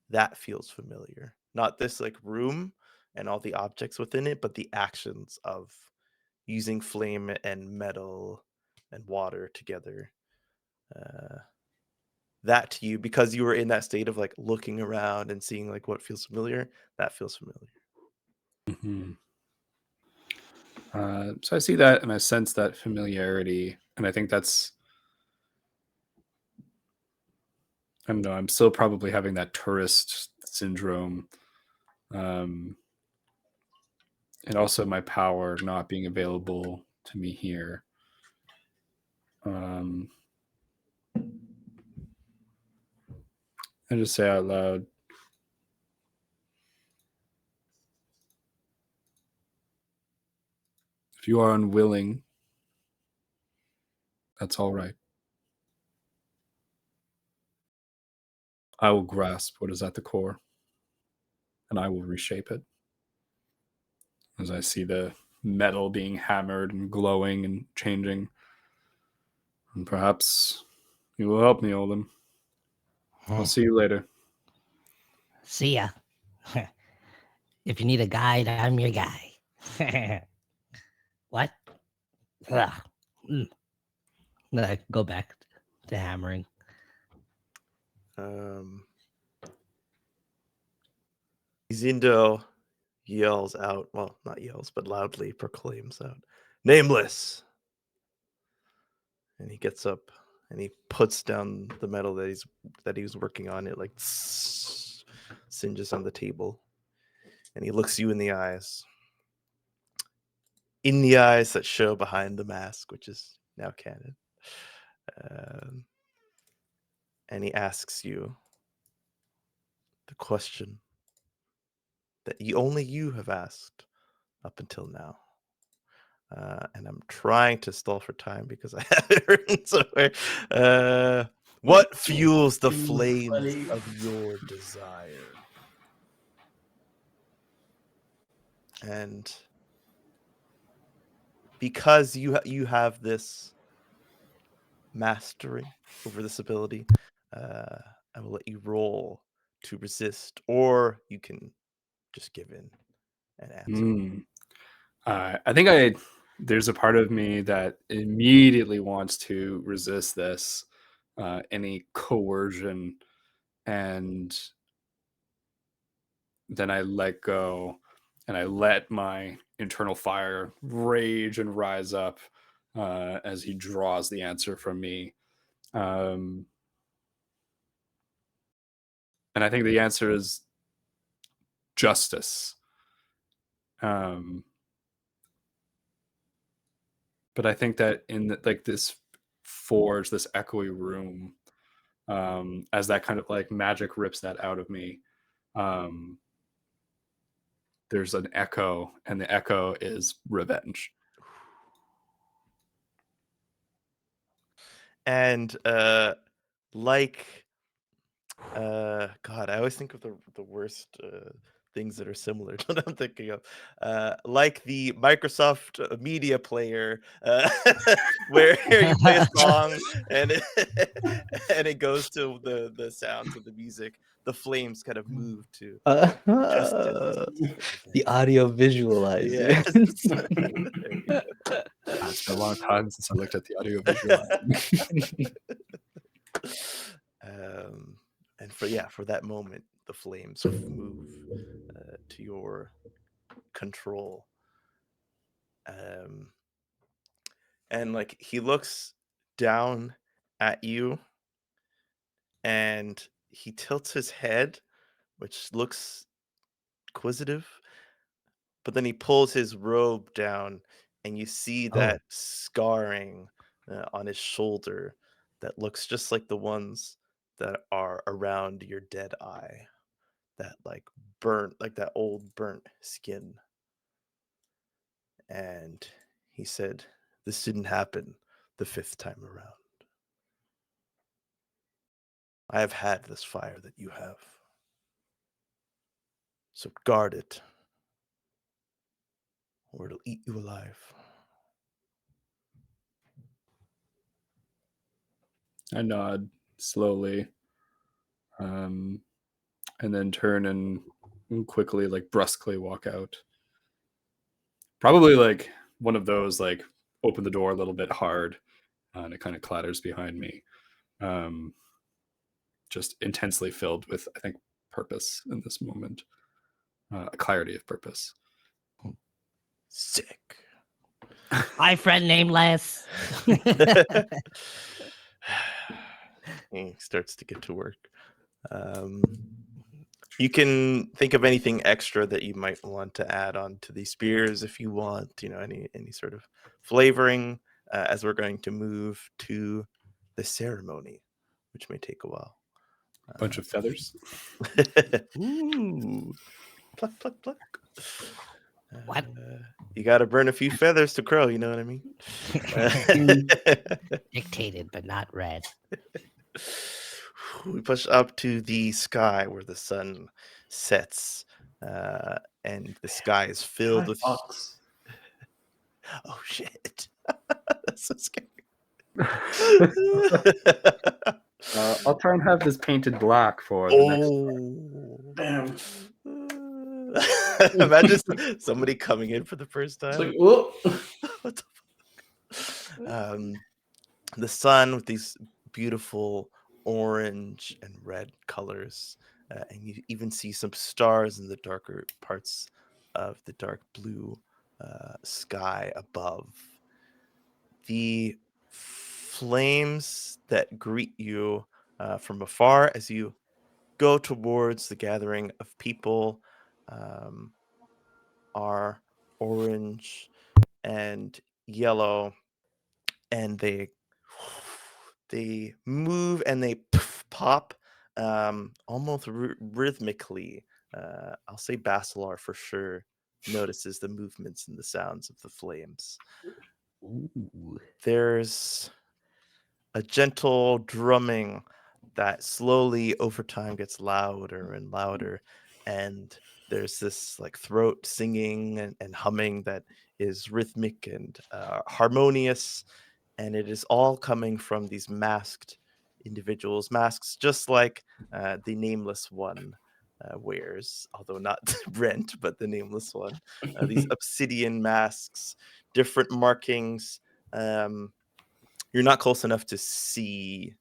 that feels familiar. Not this like room and all the objects within it, but the actions of using flame and metal and water together. That to you, because you were in that state of like looking around and seeing like what feels familiar, that feels familiar. mm-hmm. So I see that and I sense that familiarity, and I think that's, I don't know, I'm still probably having that tourist syndrome, and also my power not being available to me here. I just say out loud, if you are unwilling, that's all right. I will grasp what is at the core, and I will reshape it. As I see the metal being hammered and glowing and changing. And perhaps you will help me, Oldham. I'll see you later. See ya. If you need a guide, I'm your guy. What? Ugh. Then I go back to hammering. Izindo yells out, well, not yells, but loudly proclaims out, "Nameless!" And he gets up and he puts down the metal that he was working on. It like singes on the table, and he looks you in the eyes, that show behind the mask, which is now canon. And he asks you the question that only you have asked up until now. And I'm trying to stall for time because I have it written somewhere. What fuels the flames of your desire? And because you have this mastery over this ability, I will let you roll to resist, or you can just give in and answer. I think there's a part of me that immediately wants to resist this, any coercion, and then I let go, and I let my internal fire rage and rise up as he draws the answer from me. And I think the answer is justice. But I think that in this forge, this echoey room, as that kind of like magic rips that out of me, there's an echo, and the echo is revenge. And God, I always think of the worst things that are similar to what I'm thinking of. Like the Microsoft Media Player, where you play a song and and it goes to the sounds of the music. The flames kind of move to justice. The audio visualizer. Yes. There you go. It's been a long time since I looked at the audio visual. And for that moment, the flames move to your control. And like he looks down at you, and he tilts his head, which looks inquisitive, but then he pulls his robe down, and you see that scarring on his shoulder that looks just like the ones that are around your dead eye. That like burnt, like that old burnt skin. And he said, "This didn't happen the 5th time around. I have had this fire that you have. So guard it, or it'll eat you alive." I nod slowly, and then turn and quickly, like brusquely, walk out. Probably like one of those, like open the door a little bit hard, and it kind of clatters behind me. Just intensely filled with, I think, purpose in this moment, a clarity of purpose. Sick. My friend Nameless. He starts to get to work. You can think of anything extra that you might want to add on to these spears if you want, any sort of flavoring, as we're going to move to the ceremony, which may take a while. Bunch of feathers. Ooh. Pluck, pluck, pluck. What? You got to burn a few feathers to crow, you know what I mean? Dictated, but not read. We push up to the sky where the sun sets, and the sky is filled with. Fox. Oh shit! That's so scary. I'll try and have this painted black for the next. Damn. Imagine somebody coming in for the first It's time. like, whoa. What the fuck? The sun with these beautiful orange and red colors, and you even see some stars in the darker parts of the dark blue sky above. The flames that greet you from afar as you go towards the gathering of people are orange and yellow, and they move and they pop almost rhythmically. I'll say Basilar for sure notices the movements and the sounds of the flames. Ooh. There's a gentle drumming that slowly over time gets louder and louder, and there's this like throat singing and humming that is rhythmic and harmonious, and it is all coming from these masked individuals, masks just like the nameless one wears, although not Brent, but the nameless one. These obsidian masks, different markings. You're not close enough to see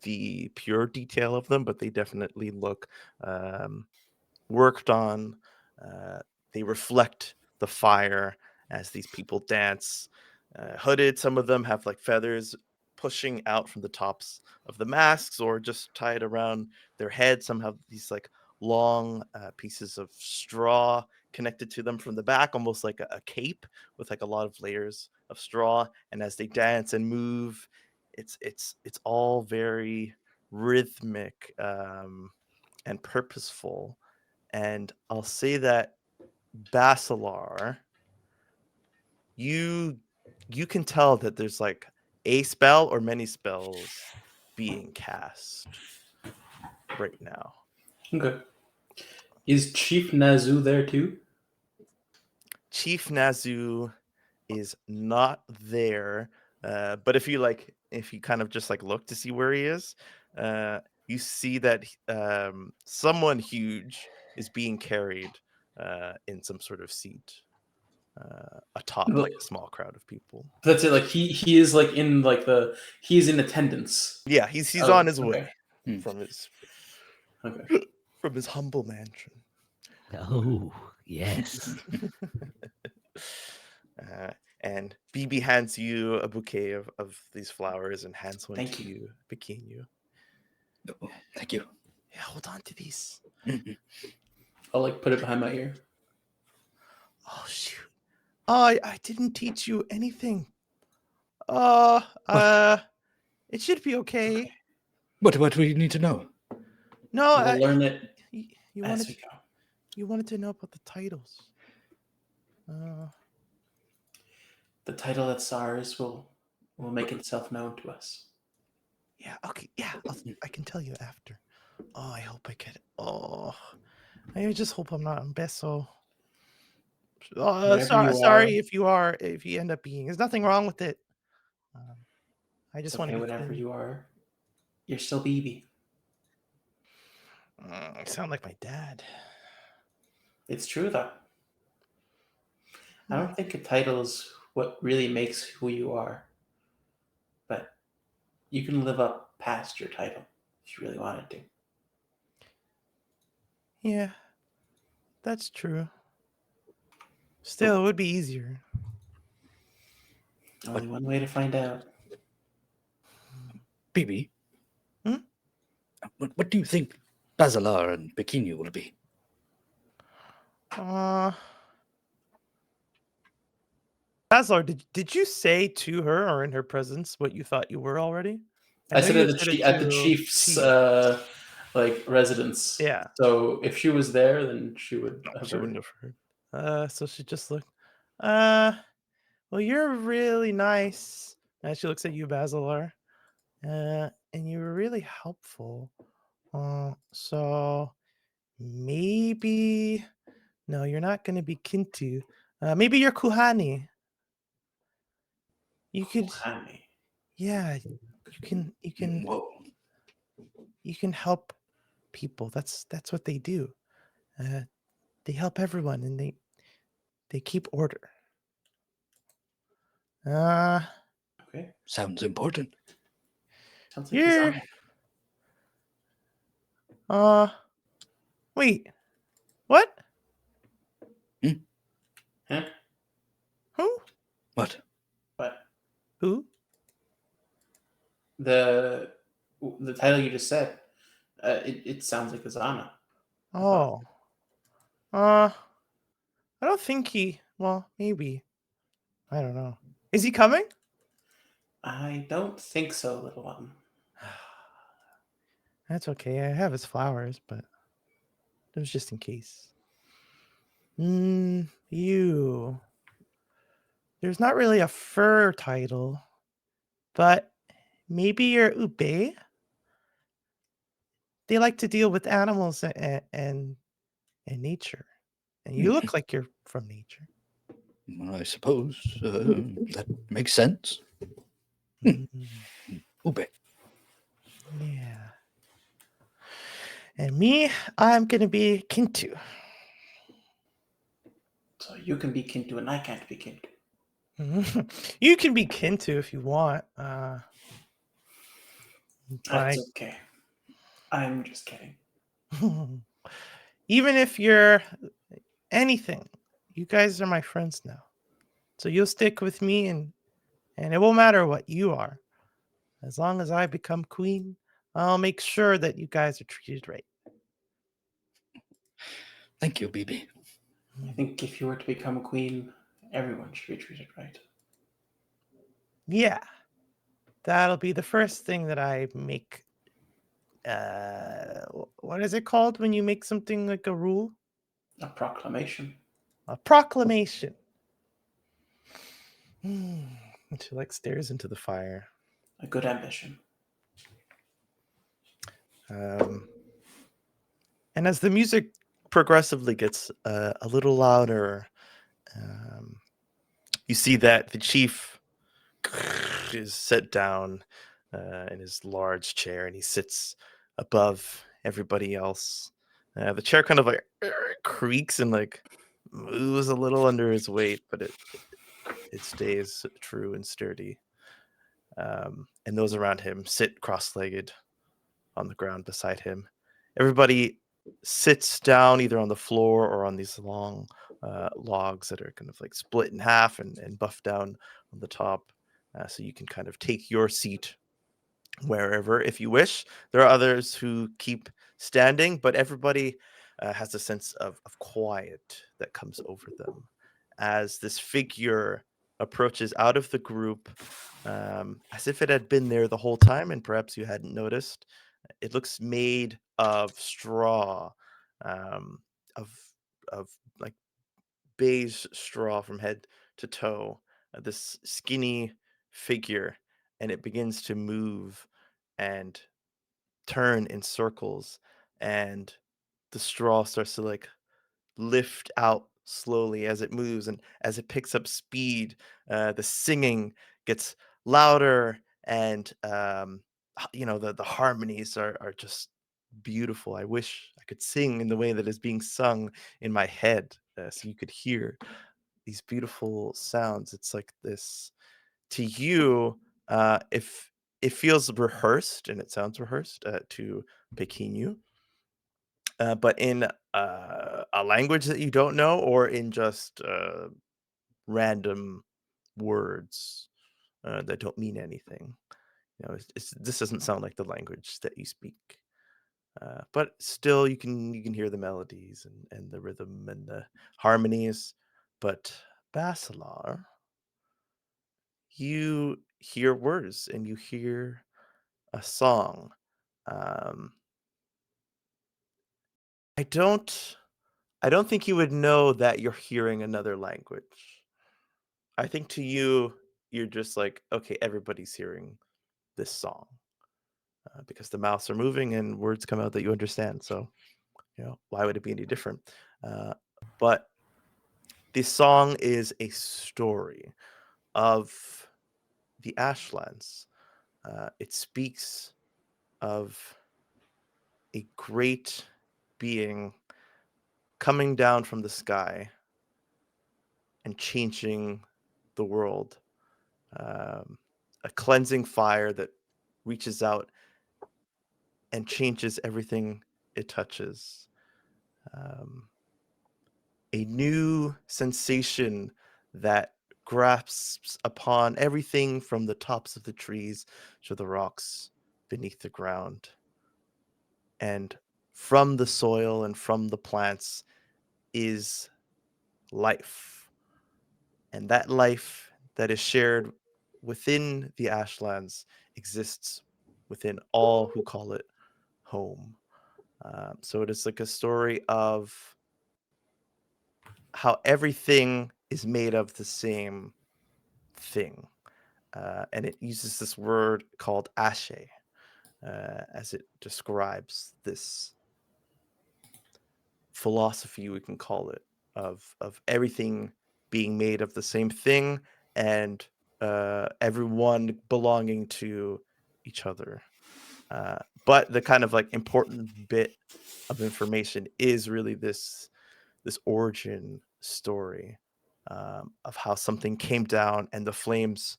the pure detail of them, but they definitely look worked on. They reflect the fire as these people dance. Hooded, some of them have like feathers pushing out from the tops of the masks or just tied around their head. Some have these like long pieces of straw connected to them from the back, almost like a cape with like a lot of layers of straw. And as they dance and move, it's all very rhythmic and purposeful. And I'll say that Basilar, you can tell that there's like a spell or many spells being cast right now. Okay. Is Chief Nazu there too? Chief Nazu is not there, but if you kind of just like look to see where he is, you see that someone huge is being carried in some sort of seat atop like a small crowd of people. That's it. Like he is like in like he's in attendance. Yeah, he's Oh, on his okay. way from his Okay. from his humble mansion. Oh, yes. And BB hands you a bouquet of these flowers and hands one Thank to you. you, Pequeno. Oh, thank you. Yeah, hold on to these. I'll like put it behind my ear. Oh shoot! Oh, I didn't teach you anything. Oh, it should be okay. What do you need to know? No, We'll learn it you as wanted we go. you wanted to know about the titles. The title that's ours will make itself known to us. Yeah. Okay. Yeah. I can tell you after. Oh, I hope I get it. Oh, I just hope I'm not in Besso. Whatever you Sorry are, if you end up being. There's nothing wrong with it. I it's just want okay. to be Whatever clean. you are, you're still BB. I sound like my dad. It's true though. I don't think a title is what really makes who you are, but you can live up past your title if you really wanted to. Yeah, that's true. Still, it would be easier. Only one way to find out. BB? Hmm? What do you think Basilar and Pequeno will be? Baslar, did you say to her or in her presence what you thought you were already? I know said you at said it the to chief's Chief. like residence. Yeah. So if she was there, then she would have She heard. wouldn't have heard. So she just looked. Well, you're really nice. And she looks at you, Basilar. And you were really helpful. So maybe no, you're not going to be Kintu. Maybe you're Kuhani. You could, Honey. yeah. Whoa. You can help people. That's what they do. They help everyone, and they keep order. Okay. Sounds important. Sounds like You're wait. What? Huh? Who? What? But Who? the title you just said, it sounds like Azana. Oh. I don't think he. Well, maybe. I don't know. Is he coming? I don't think so, little one. That's okay. I have his flowers, but it was just in case. You. There's not really a fur title, but maybe you're Ube. They like to deal with animals and nature, and you look like you're from nature. Well, I suppose that makes sense. Mm, Ube. yeah. And me, I'm gonna be Kintu. So you can be Kintu and I can't be Kintu. You can be Kintu if you want. That's okay. I'm just kidding. Even if you're anything, you guys are my friends now. So you'll stick with me, and it won't matter what you are. As long as I become queen, I'll make sure that you guys are treated right. Thank you, BB. I think if you were to become a queen, everyone should be treated right. Yeah. That'll be the first thing that I make. What is it called when you make something like a rule? A proclamation. A proclamation. And she like stares into the fire. A good ambition. And as the music progressively gets a little louder, you see that the chief is set down in his large chair, and he sits above everybody else. The chair kind of like creaks and like moves a little under his weight, but it stays true and sturdy. And those around him sit cross-legged on the ground beside him. Everybody sits down either on the floor or on these long logs that are kind of like split in half and buffed down on the top. So you can kind of take your seat wherever if you wish. There are others who keep standing, but everybody has a sense of quiet that comes over them as this figure approaches out of the group, as if it had been there the whole time and perhaps you hadn't noticed. It looks made of straw, um, of like beige straw from head to toe. This skinny figure, and it begins to move and turn in circles, and the straw starts to like lift out slowly as it moves, and as it picks up speed, the singing gets louder, and the harmonies are just beautiful. I wish I could sing in the way that is being sung in my head, so you could hear these beautiful sounds. It's like this to you. If it feels rehearsed and it sounds rehearsed to Pekinu, but in a language that you don't know, or in just random words that don't mean anything. This doesn't sound like the language that you speak. But still, you can hear the melodies and the rhythm and the harmonies. But Basilar, you hear words and you hear a song. Um, I don't I don't think you would know that you're hearing another language. I think to you, you're just like, okay, everybody's hearing this song because the mouths are moving and words come out that you understand. So, why would it be any different? Uh, but this song is a story of the Ashlands. It speaks of a great being coming down from the sky and changing the world. A cleansing fire that reaches out and changes everything it touches. Um, a new sensation that grasps upon everything from the tops of the trees to the rocks beneath the ground. And from the soil and from the plants is life. And that life that is shared within the Ashlands exists within all who call it home. So it is like a story of how everything is made of the same thing. And it uses this word called ashe as it describes this philosophy, we can call it, of everything being made of the same thing, and everyone belonging to each other. But the kind of like important bit of information is really this origin story of how something came down and the flames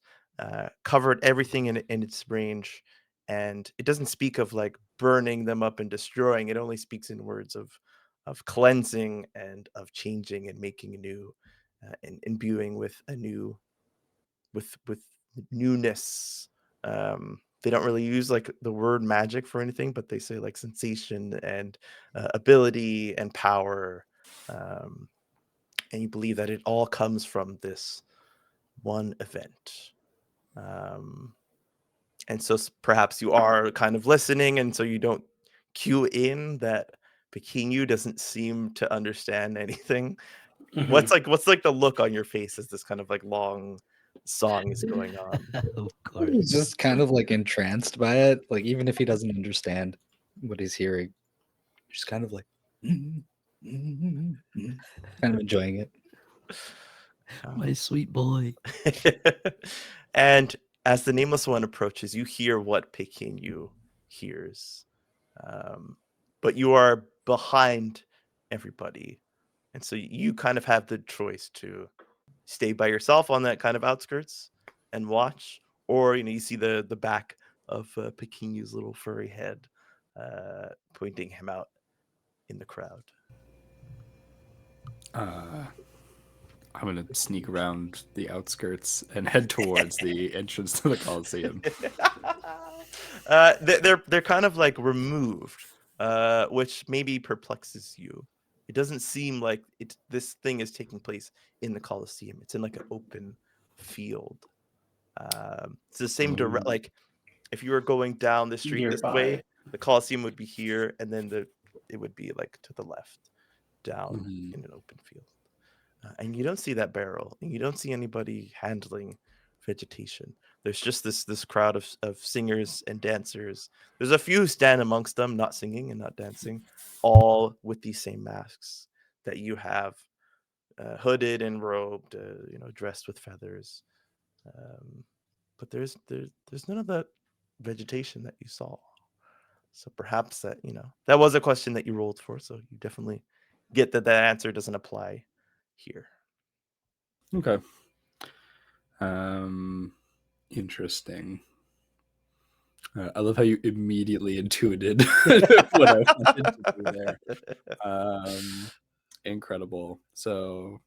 covered everything in its range. And it doesn't speak of like burning them up and destroying. It only speaks in words of cleansing and of changing and making new, and imbuing with a new, with newness. They don't really use like the word magic for anything, but they say like sensation and ability and power. Um, and you believe that it all comes from this one event. Um, and so perhaps you are kind of listening, and so you don't cue in that Pekinyu doesn't seem to understand anything. What's like the look on your face as this kind of like long song is going on? Of course. He's just kind of like entranced by it. Like even if he doesn't understand what he's hearing, just kind of like kind of enjoying it. My sweet boy. And as the Nameless One approaches, you hear what Pekinyu hears. But you are behind everybody. And so you kind of have the choice to stay by yourself on that kind of outskirts and watch, or you see the back of Pekinyu's little furry head pointing him out in the crowd. I'm gonna sneak around the outskirts and head towards the entrance to the Coliseum. They're kind of like removed, which maybe perplexes you. It doesn't seem like this thing is taking place in the Coliseum. It's in like an open field. It's the same direct. Like if you were going down the street this Nearby. way, the Coliseum would be here, and then it would be like to the left, down in an open field. And you don't see that barrel, and you don't see anybody handling vegetation. There's just this crowd of singers and dancers. There's a few who stand amongst them, not singing and not dancing, all with these same masks that you have, hooded and robed, dressed with feathers. But there's none of that vegetation that you saw. So perhaps that was a question that you rolled for. So you definitely get that answer doesn't apply here. Okay. Interesting. I love how you immediately intuited what I wanted to do there. Incredible. So,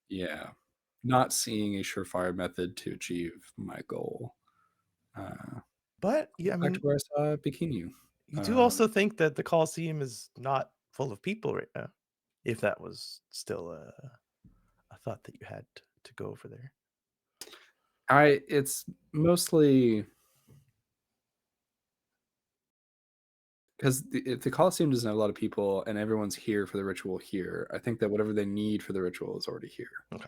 yeah, not seeing a surefire method to achieve my goal. But yeah, I Back mean, to where I saw Pekinyu. you do also think that the Coliseum is not full of people right now. If that was still a thought that you had to go over there. It's mostly because if the Coliseum doesn't have a lot of people and everyone's here for the ritual here, I think that whatever they need for the ritual is already here. Okay.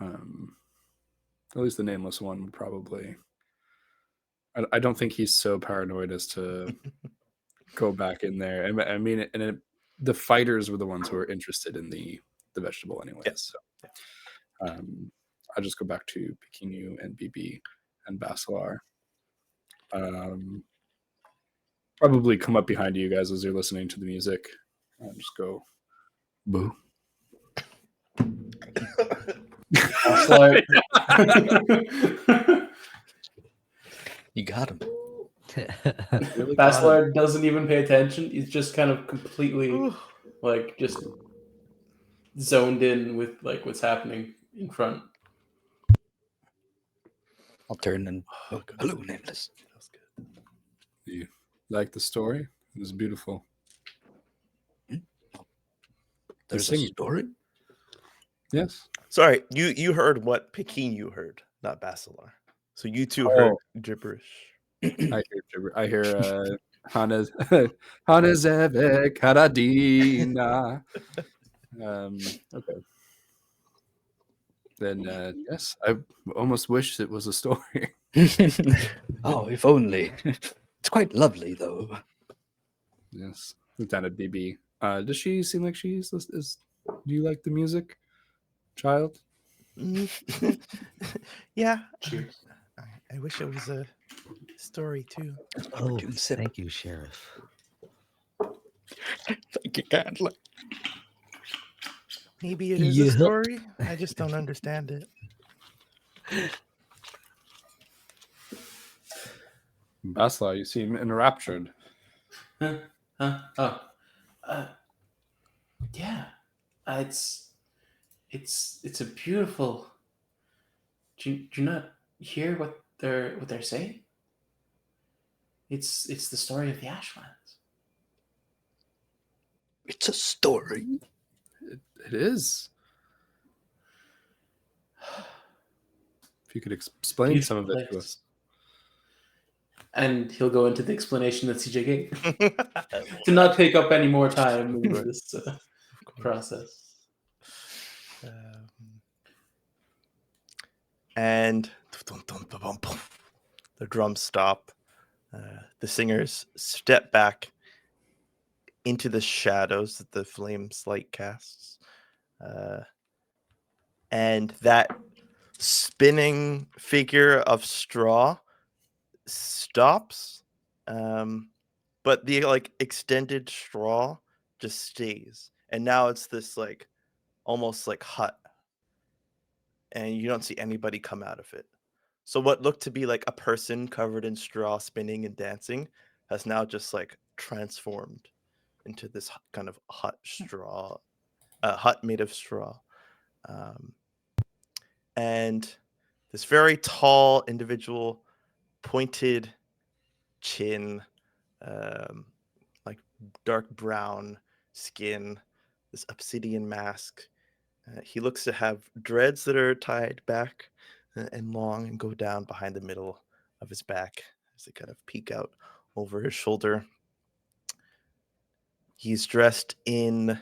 At least the Nameless One would probably. I don't think he's so paranoid as to go back in there. And I mean, the fighters were the ones who were interested in the vegetable anyways. Yeah. So I'll just go back to Pekinyu and BB and Basilar. Probably come up behind you guys as you're listening to the music and just go, boo. You got him. Really Basilar doesn't even pay attention. He's just kind of completely like just zoned in with like what's happening in front. I'll turn and look. Hello, Nameless. That was good. You like the story? It was beautiful. There's a singing. story. Yes. Sorry, you heard what Pekinyu heard, not Basilar. So you two heard gibberish. I hear Hanazevek Haradina. Okay. Then yes, I almost wish it was a story. Oh, if only. It's quite lovely, though. Yes. Lieutenant BB. Does she seem like she's is do you like the music, child? Yeah. Cheers. I wish it was a story too. Oh, June sip. thank you, Sheriff. Thank you kindly. Maybe it is a story. I just don't understand it. Basilar, you seem enraptured. Huh? Oh. Yeah, it's a beautiful. Do you not hear what they're saying? It's the story of the Ashlands. It's a story. It is. If you could explain some Beautiful of it to place. us. And he'll go into the explanation that CJ gave to not take up any more time in Right. this Of course. process. And the drums stop. The singers step back into the shadows that the flames light casts. And that spinning figure of straw stops. But the like extended straw just stays. And now it's this like almost like hut. And you don't see anybody come out of it. So what looked to be like a person covered in straw spinning and dancing has now just like transformed into this kind of hut made of straw. Um, and this very tall individual, pointed chin, um, like dark brown skin, this obsidian mask. He looks to have dreads that are tied back and long and go down behind the middle of his back as they kind of peek out over his shoulder. He's dressed in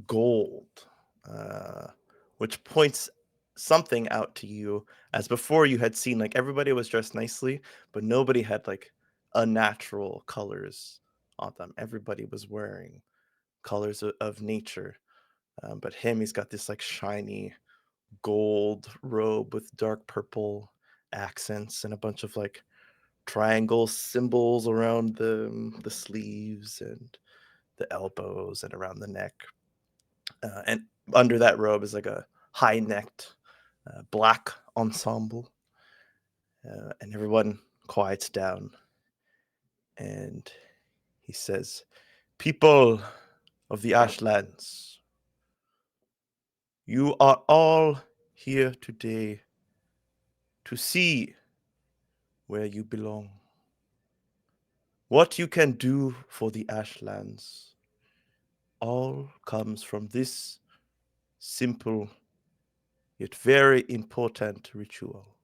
gold, uh, which points something out to you, as before you had seen like everybody was dressed nicely, but nobody had like unnatural colors on them. Everybody was wearing colors of nature. But he's got this like shiny gold robe with dark purple accents and a bunch of like triangle symbols around the sleeves and the elbows and around the neck. And under that robe is like a high-necked black ensemble. And everyone quiets down. And he says, "People of the Ashlands, you are all here today to see where you belong. What you can do for the Ashlands all comes from this simple yet very important ritual.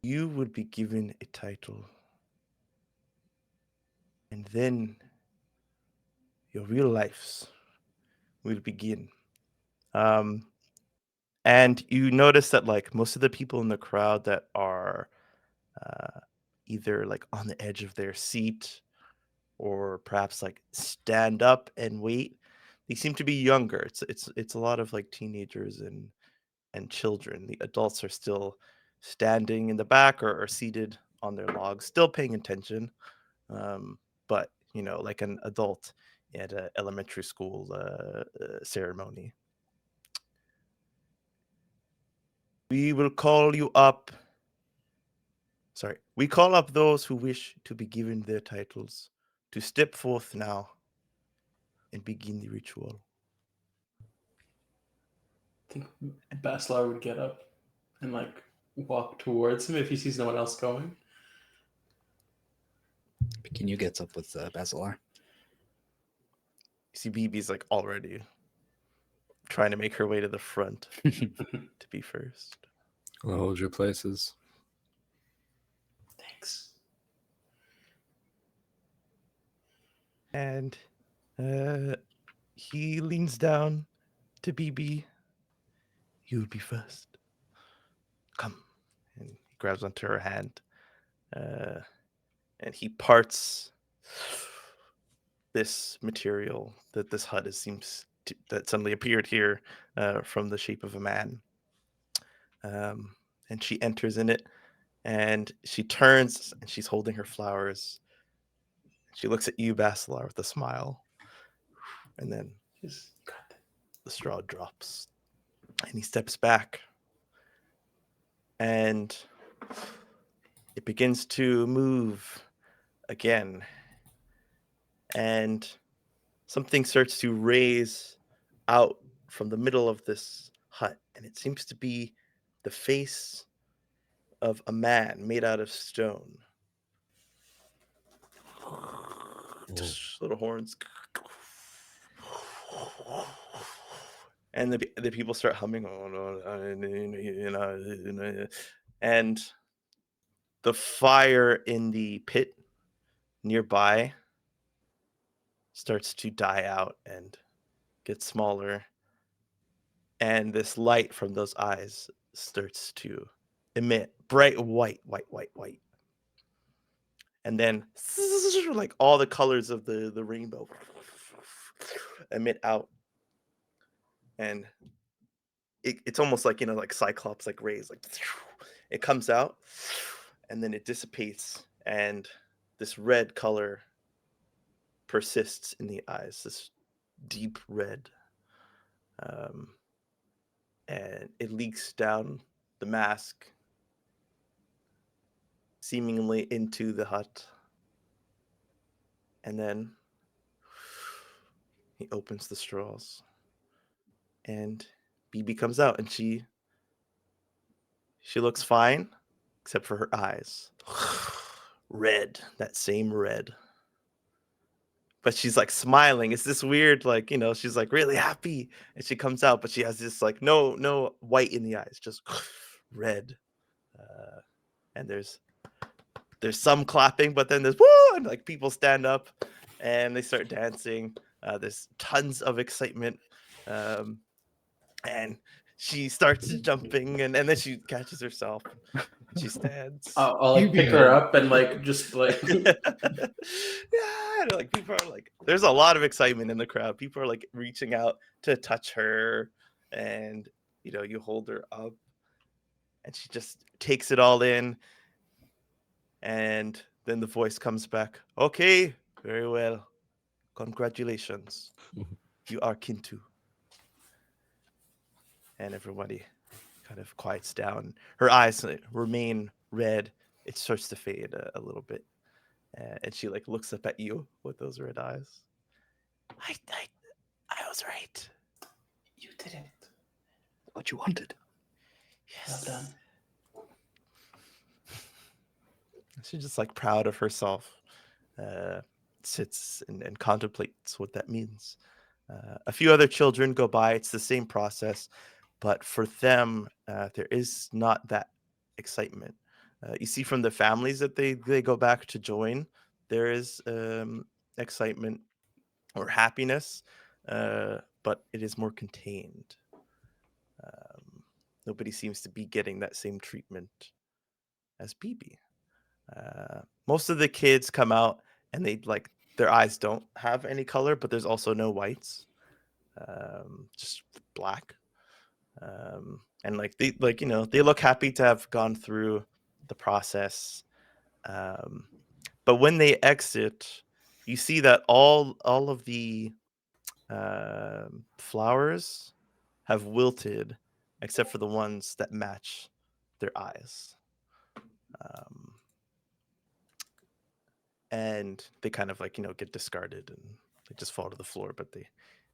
You will be given a title, and then your real lives will begin." Um, and you notice that like most of the people in the crowd that are either like on the edge of their seat or perhaps like stand up and wait, they seem to be younger. It's a lot of like teenagers and children. The adults are still standing in the back or seated on their logs, still paying attention. But like an adult at an elementary school ceremony. We will call you up. Sorry, we call up those who wish to be given their titles to step forth now and begin the ritual. I think Basilar would get up and like walk towards him if he sees no one else going. Pequeno gets up with Basilar. You see BB's like already trying to make her way to the front to be first. I'll hold your places. Thanks. And he leans down to BB. You'll be first. Come. And he grabs onto her hand. And he parts this material that this hut that suddenly appeared here from the shape of a man. And she enters in it, and she turns and she's holding her flowers. She looks at you, Basilar, with a smile. And then the straw drops. And he steps back. And it begins to move again, and something starts to raise out from the middle of this hut, and it seems to be the face of a man made out of stone. Little horns. And the people start humming, and the fire in the pit nearby starts to die out and get smaller, and this light from those eyes starts to emit bright white, and then like all the colors of the rainbow emit out, and it's almost like, like Cyclops, like rays, like it comes out, and then it dissipates, and this red color persists in the eyes, this deep red, and it leaks down the mask, seemingly into the hut, and then he opens the straws, and BB comes out, and she looks fine, except for her eyes. Red, that same red. But she's like smiling. It's this weird, like, she's like really happy. And she comes out, but she has this like no white in the eyes, just red. And there's some clapping, but then there's woo, and like people stand up and they start dancing. There's tons of excitement. And she starts jumping, and then she catches herself. She stands. I'll like pick her up and like just like Yeah, like people are like, there's a lot of excitement in the crowd. People are like reaching out to touch her, and you hold her up, and she just takes it all in. And then the voice comes back. Okay, very well. Congratulations. You are Kintu. And everybody kind of quiets down. Her eyes remain red. It starts to fade a little bit. And she like looks up at you with those red eyes. I was right. you did it. What you wanted. Well done. She's just like proud of herself. Sits and contemplates what that means. A few other children go by. It's the same process, but for them, there is not that excitement. You see from the families that they go back to join, there is excitement or happiness, but it is more contained. Nobody seems to be getting that same treatment as BB. Most of the kids come out and they like their eyes don't have any color, but there's also no whites, just black. And like they they look happy to have gone through the process. But when they exit, you see that all of the flowers have wilted, except for the ones that match their eyes. And they kind of like get discarded and they just fall to the floor, but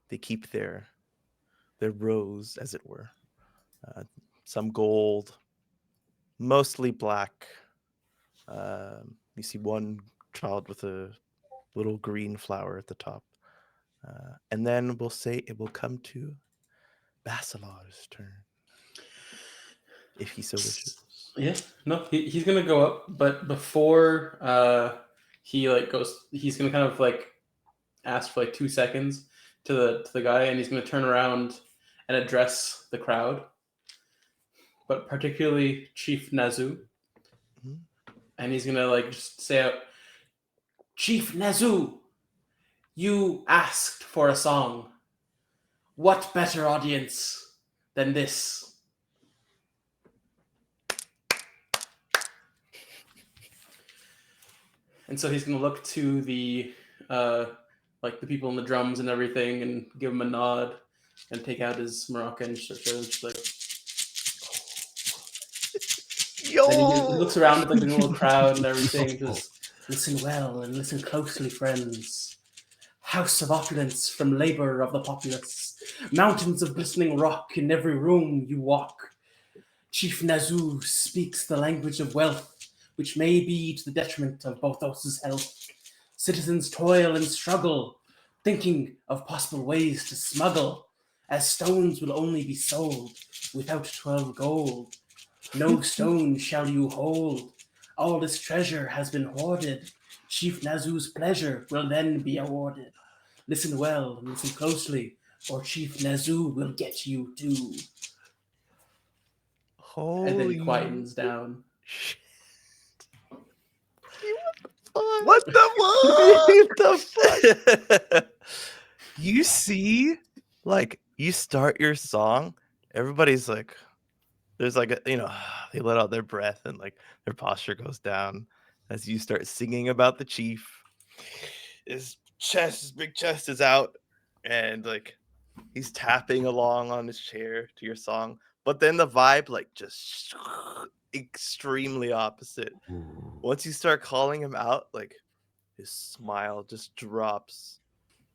they keep their rows, as it were. Some gold, mostly black. You see one child with a little green flower at the top. And then we'll say it will come to Basilar's turn, if he so wishes. Yeah, no, he's gonna go up, but before he like goes, he's gonna kind of like ask for like 2 seconds to the guy, and he's gonna turn around and address the crowd, but particularly Chief Nazu, and he's gonna like just say out, Chief Nazu, you asked for a song. What better audience than this? And so he's going to look to the like the people in the drums and everything, and give him a nod, and take out his maraca and just like. Yo! Then he looks around at like the little crowd and everything, just Listen well and listen closely, friends. House of opulence from labor of the populace. Mountains of glistening rock in every room you walk. Chief Nazoo speaks the language of wealth, which may be to the detriment of Bothos' health. Citizens toil and struggle, thinking of possible ways to smuggle, as stones will only be sold without 12 gold. No stone shall you hold. All this treasure has been hoarded. Chief Nazoo's pleasure will then be awarded. Listen well and listen closely, or Chief Nazoo will get you too. And then he Holy quietens down. shit. What the fuck? You see, like, you start your song, everybody's like, there's like a, they let out their breath and like their posture goes down as you start singing about the chief. His big chest is out, and like he's tapping along on his chair to your song. But then the vibe, like, just extremely opposite. Once you start calling him out, like, his smile just drops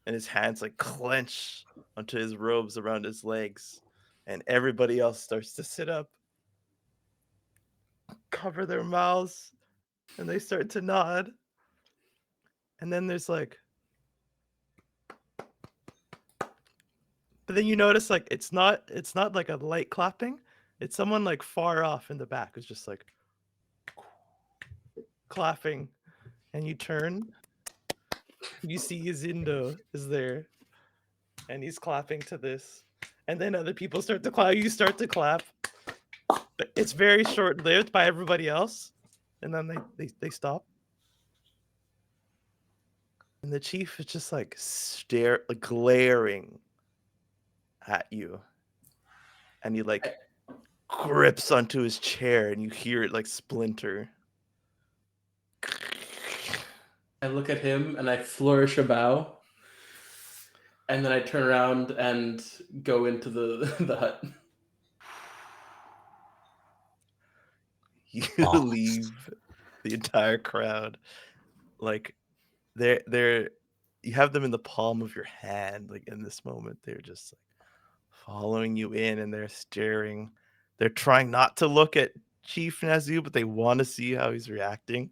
and his hands like clench onto his robes around his legs, and everybody else starts to sit up, cover their mouths, and they start to nod. And then there's like, but then you notice like it's not like a light clapping. It's someone like far off in the back who's just like clapping, and you turn, you see Izindo is there, and he's clapping to this, and then other people start to clap. You start to clap. But it's very short-lived by everybody else, and then they stop, and the chief is just like glaring at you, and he like grips onto his chair, and you hear it like splinter. I look at him and I flourish a bow, and then I turn around and go into the hut. You Lost. leave the entire crowd, like they're you have them in the palm of your hand. Like in this moment, they're just like following you in, and they're staring. They're trying not to look at Chief Nazoo, but they want to see how he's reacting.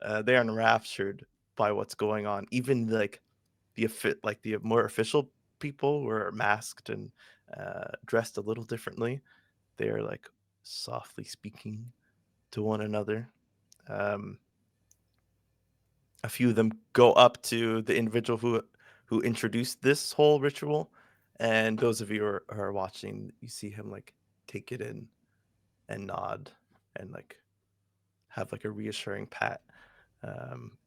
They're enraptured by what's going on. Even like the more official people who are masked and dressed a little differently, they're like softly speaking to one another. Um, a few of them go up to the individual who introduced this whole ritual, and those of you who are watching, you see him like take it in and nod and like have like a reassuring pat,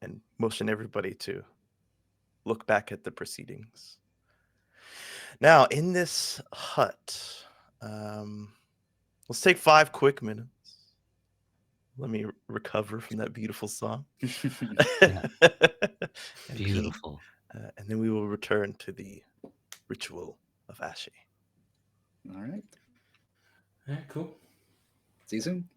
and motion everybody to look back at the proceedings. Now in this hut, let's take 5 quick minutes. Let me recover from that beautiful song. Yeah. And Beautiful. and then we will return to the ritual of Ashe. All right. Yeah, cool. See you soon.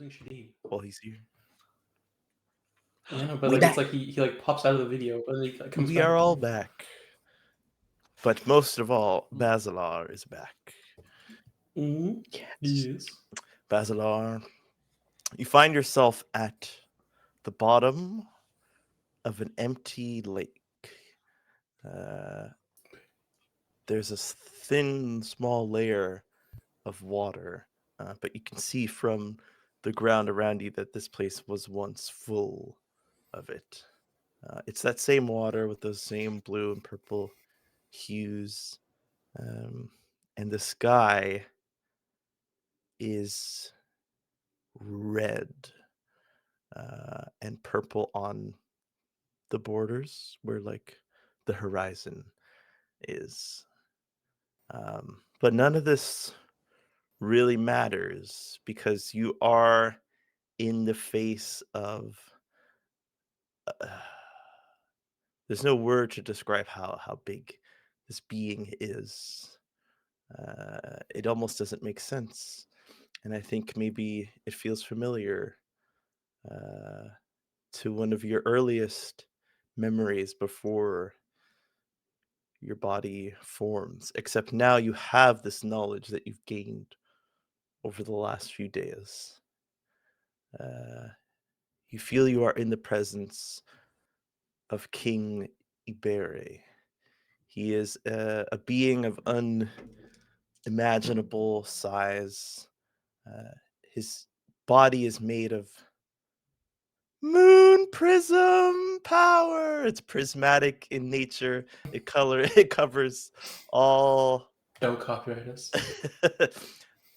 losing Shadim. Well, he's here. Yeah, no, but We like it's back. like he like pops out of the video, but then he comes We back. are all back. But most of all, Basilar is back. Mhm. Yes. Basilar, you find yourself at the bottom of an empty lake. There's a thin, small layer of water, but you can see from the ground around you that this place was once full of it. It's that same water with those same blue and purple hues. And the sky is red and purple on the borders where like the horizon is. But none of this really matters because you are in the face of there's no word to describe how big this being is. It almost doesn't make sense, and I think maybe it feels familiar uh, to one of your earliest memories before your body forms, except now you have this knowledge that you've gained over the last few days. Uh, you feel you are in the presence of King Ibere. He is a being of unimaginable size. Uh, his body is made of moon prism power. It's prismatic in nature. It covers all Don't copyright us.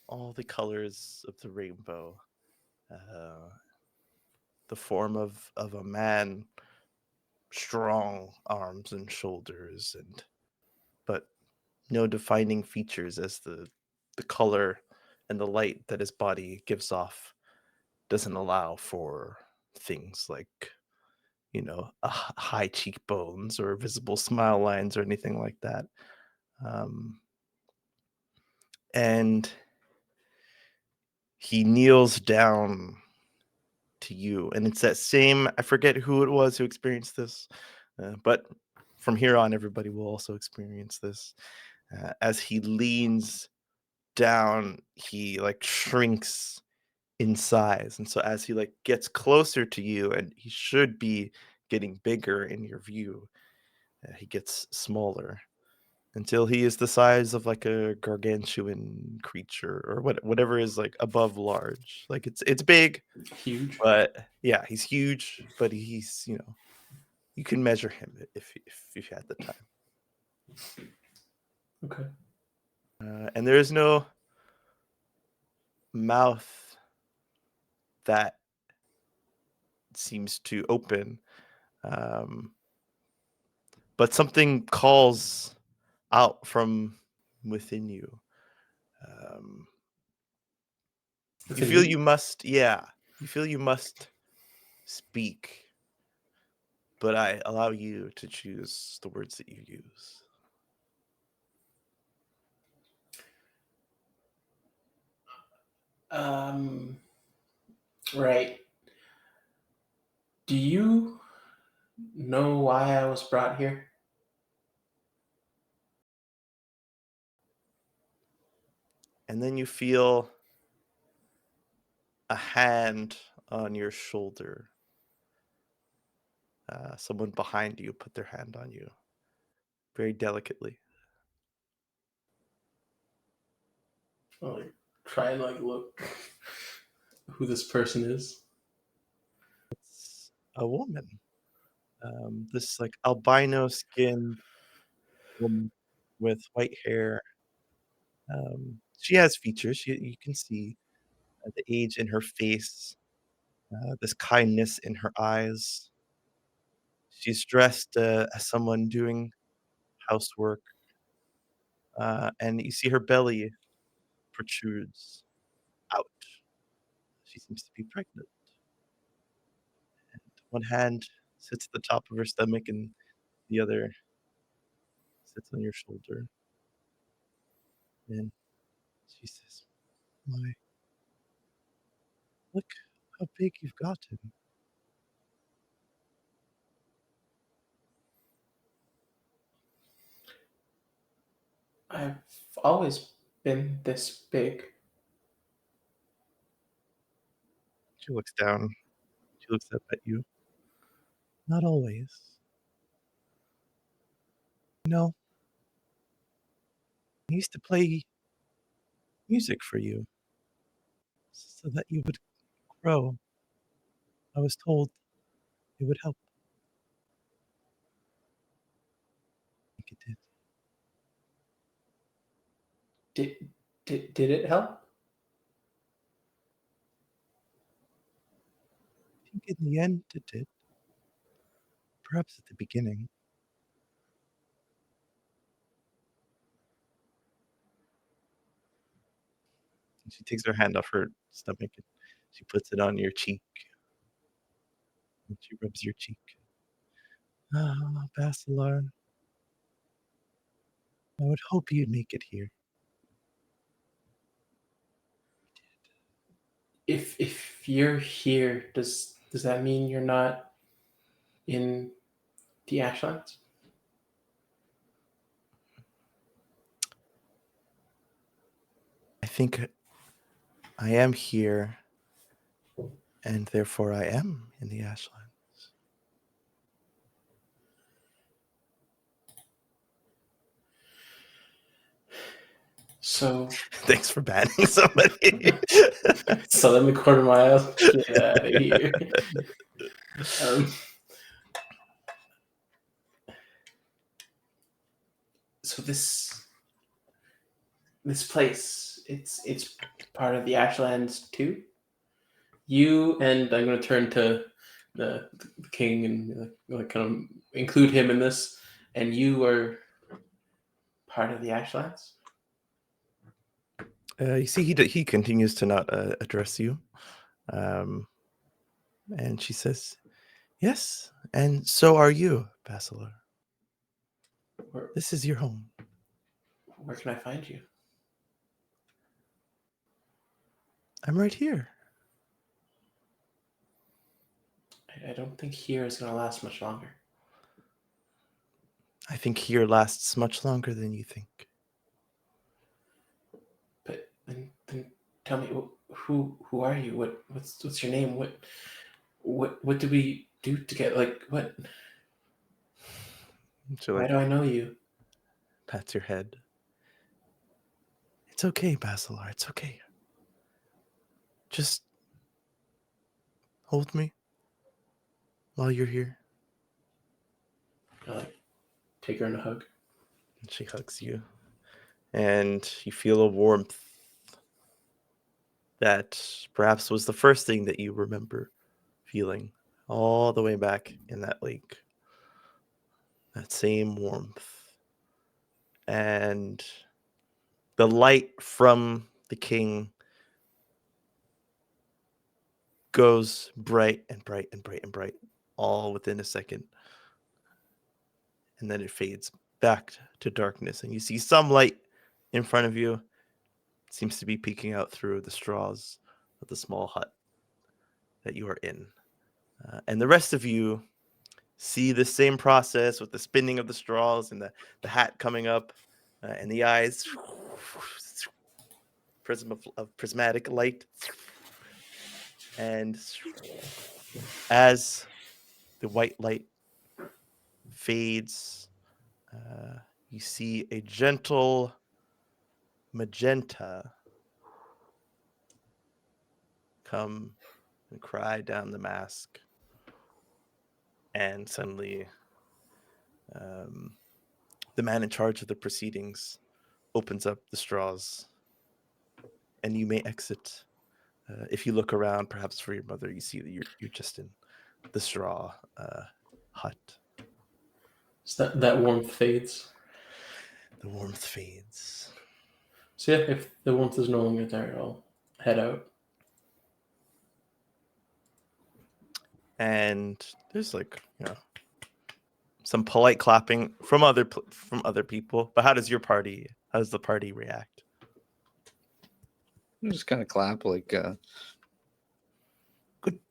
all the colors of the rainbow. Uh, the form of a man, strong arms and shoulders, but no defining features as the color and the light that his body gives off doesn't allow for things like high cheekbones or visible smile lines or anything like that. And he kneels down to you, and it's that same, I forget who it was who experienced this, but from here on everybody will also experience this. As he leans down, he like shrinks in size, and so as he like gets closer to you, and he should be getting bigger in your view, he gets smaller until he is the size of like a gargantuan creature or whatever is like above large. Like it's big, Huge. but yeah, he's huge, but he's you can measure him if you had the time. Okay. And there is no mouth that seems to open, but something calls out from within you. You Within feel me? you must, yeah, you feel you must speak, but I allow you to choose the words that you use. Right. Do you know why I was brought here? And then you feel a hand on your shoulder. Someone behind you put their hand on you very delicately. I'll like try and like look who this person is. It's a woman. This like albino skin woman with white hair. She has features. You can see the age in her face, this kindness in her eyes. She's dressed as someone doing housework, and you see her belly protrudes out. She seems to be pregnant. One hand sits at the top of her stomach, and the other sits on your shoulder. And she says, "My, look, how big you've gotten. I've always been this big. She looks down. She looks up at you. Not always. No. I used to play music for you so that you would grow. I was told it would help. I think it did. Did it help? I think in the end it did. Perhaps at the beginning. And she takes her hand off her stomach and she puts it on your cheek. And she rubs your cheek. Ah, Basilar. I would hope you'd make it here. If you're here, does that mean you're not in the Ashlands? I think I am here, and therefore I am in the Ashlands. So Thanks for banning somebody. so in the corner of my eyes, get out of here. So this place, it's part of the Ashlands too. You and I'm going to turn to the king and like kind of include him in this. And you are part of the Ashlands. You see, he continues to not address you, and she says, "Yes, and so are you, Basilar. This is your home." Where can I find you? I'm right here. I don't think here is going to last much longer. I think here lasts much longer than you think. But then tell me, who are you? What's your name? What do we do to get what? Why do I know you? Pats your head. It's okay, Basilar. It's okay. Just hold me while you're here. I take her in a hug. And she hugs you, and you feel a warmth that perhaps was the first thing that you remember feeling all the way back in that lake. That same warmth. And the light from the king goes bright and bright and bright and bright, all within a second. And then it fades back to darkness, and you see some light in front of you. It seems to be peeking out through the straws of the small hut that you are in. And the rest of you see the same process with the spinning of the straws and the hat coming up and the eyes, prismatic light. And as the white light fades, you see a gentle magenta come and cry down the mask. And suddenly, the man in charge of the proceedings opens up the straws, and you may exit. If you look around, perhaps for your mother, you see that you're just in the straw hut. So that warmth fades. The warmth fades. So yeah, if the warmth is no longer there, I'll head out. And there's some polite clapping from other people. But how does the party react? Just kind of clap like,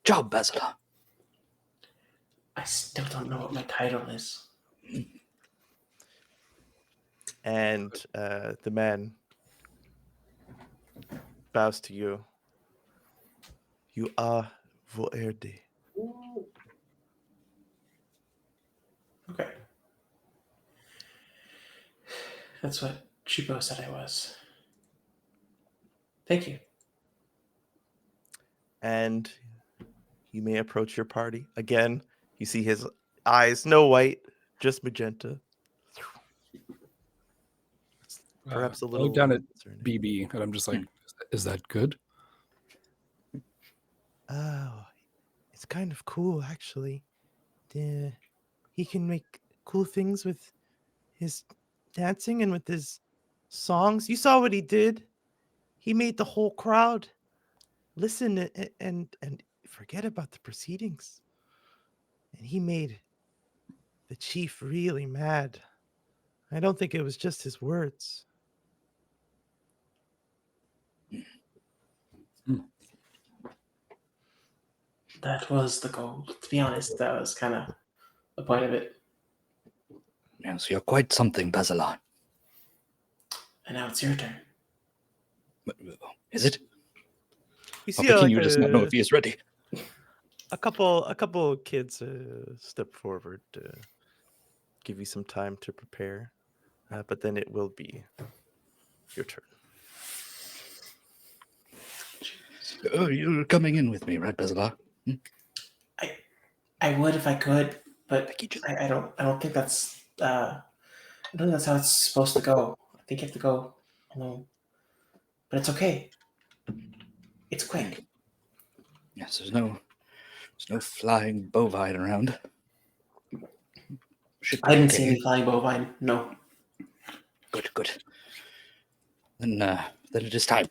job, Basil. I still don't know what my title is. And the man bows to you. You are Voerde. Okay. That's what Chipo said I was. Thank you. And you may approach your party. Again, you see his eyes, no white, just magenta. Perhaps a I little look down at concerning. BB and I'm just like, is that good? Oh, it's kind of cool, actually. He can make cool things with his dancing and with his songs. You saw what he did. He made the whole crowd listen and forget about the proceedings. And he made the chief really mad. I don't think it was just his words. That was the goal. To be honest, that was kind of the point of it. Yes, you're quite something, Basil. And now it's your turn. Is it? You Or see, Pequeno does not know if he is ready. a couple kids step forward to give you some time to prepare, but then it will be your turn. Oh, you're coming in with me, right, Basil? I would if I could, but I don't think that's I don't think that's how it's supposed to go. I think you have to go alone. But it's okay. It's quick. Yes, there's no flying bovine around. Should be I didn't okay. see any flying bovine. No. Good. Then it is time.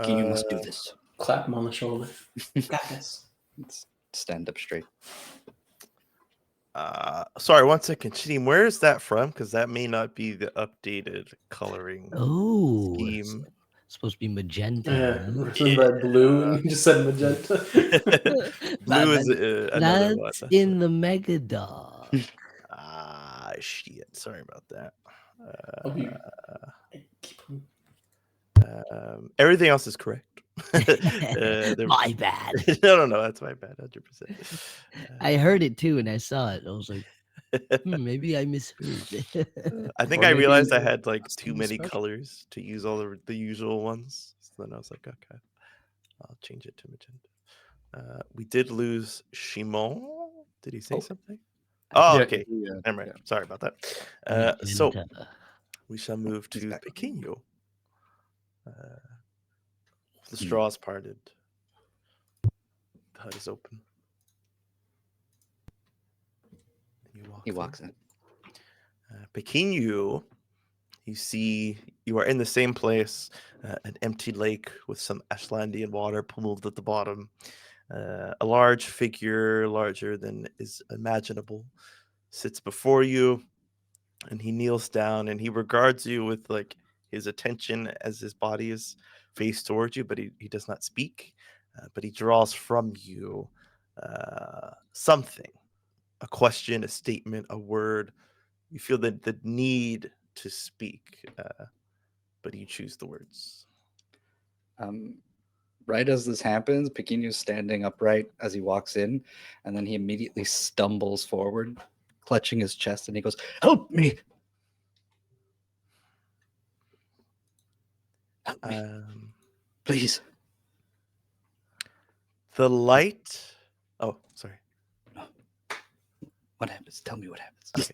You must do this. Clap him on the shoulder. Got this. Let's stand up straight. Sorry, 1 second. Shadim, where is that from? Because that may not be the updated coloring scheme. It's supposed to be magenta. Yeah, this is that blue, and you just said magenta. Blue is another one. That's in the Mega Dog. Shit. Sorry about that. I'll be. Keep him. Everything else is correct. My bad. No, that's my bad, 100%. I heard it too, and I saw it. I was like, maybe I misheard. I think Or I maybe realized I had like too something many special. colors to use all the usual ones. So then I was like, okay, I'll change it to magenta. We did lose Shimon. Did he say Oh. something? Oh, Yeah, okay. yeah, Never mind. yeah. Sorry about that. So Magenta. we shall move He's to back. Pequeno. The straws parted. The hut is open. And He walks in. Pequeno, you see, you are in the same place, an empty lake with some Ashlandian water pooled at the bottom. A large figure, larger than is imaginable, sits before you, and he kneels down and he regards you with like his attention as his body is faced towards you, but he does not speak. But he draws from you something, a question, a statement, a word. You feel the need to speak, but you choose the words. Right as this happens, Pequeno's standing upright as he walks in, and then he immediately stumbles forward, clutching his chest, and he goes, "Help me! Help me, please!" The light. Oh, sorry. What happens? Tell me what happens.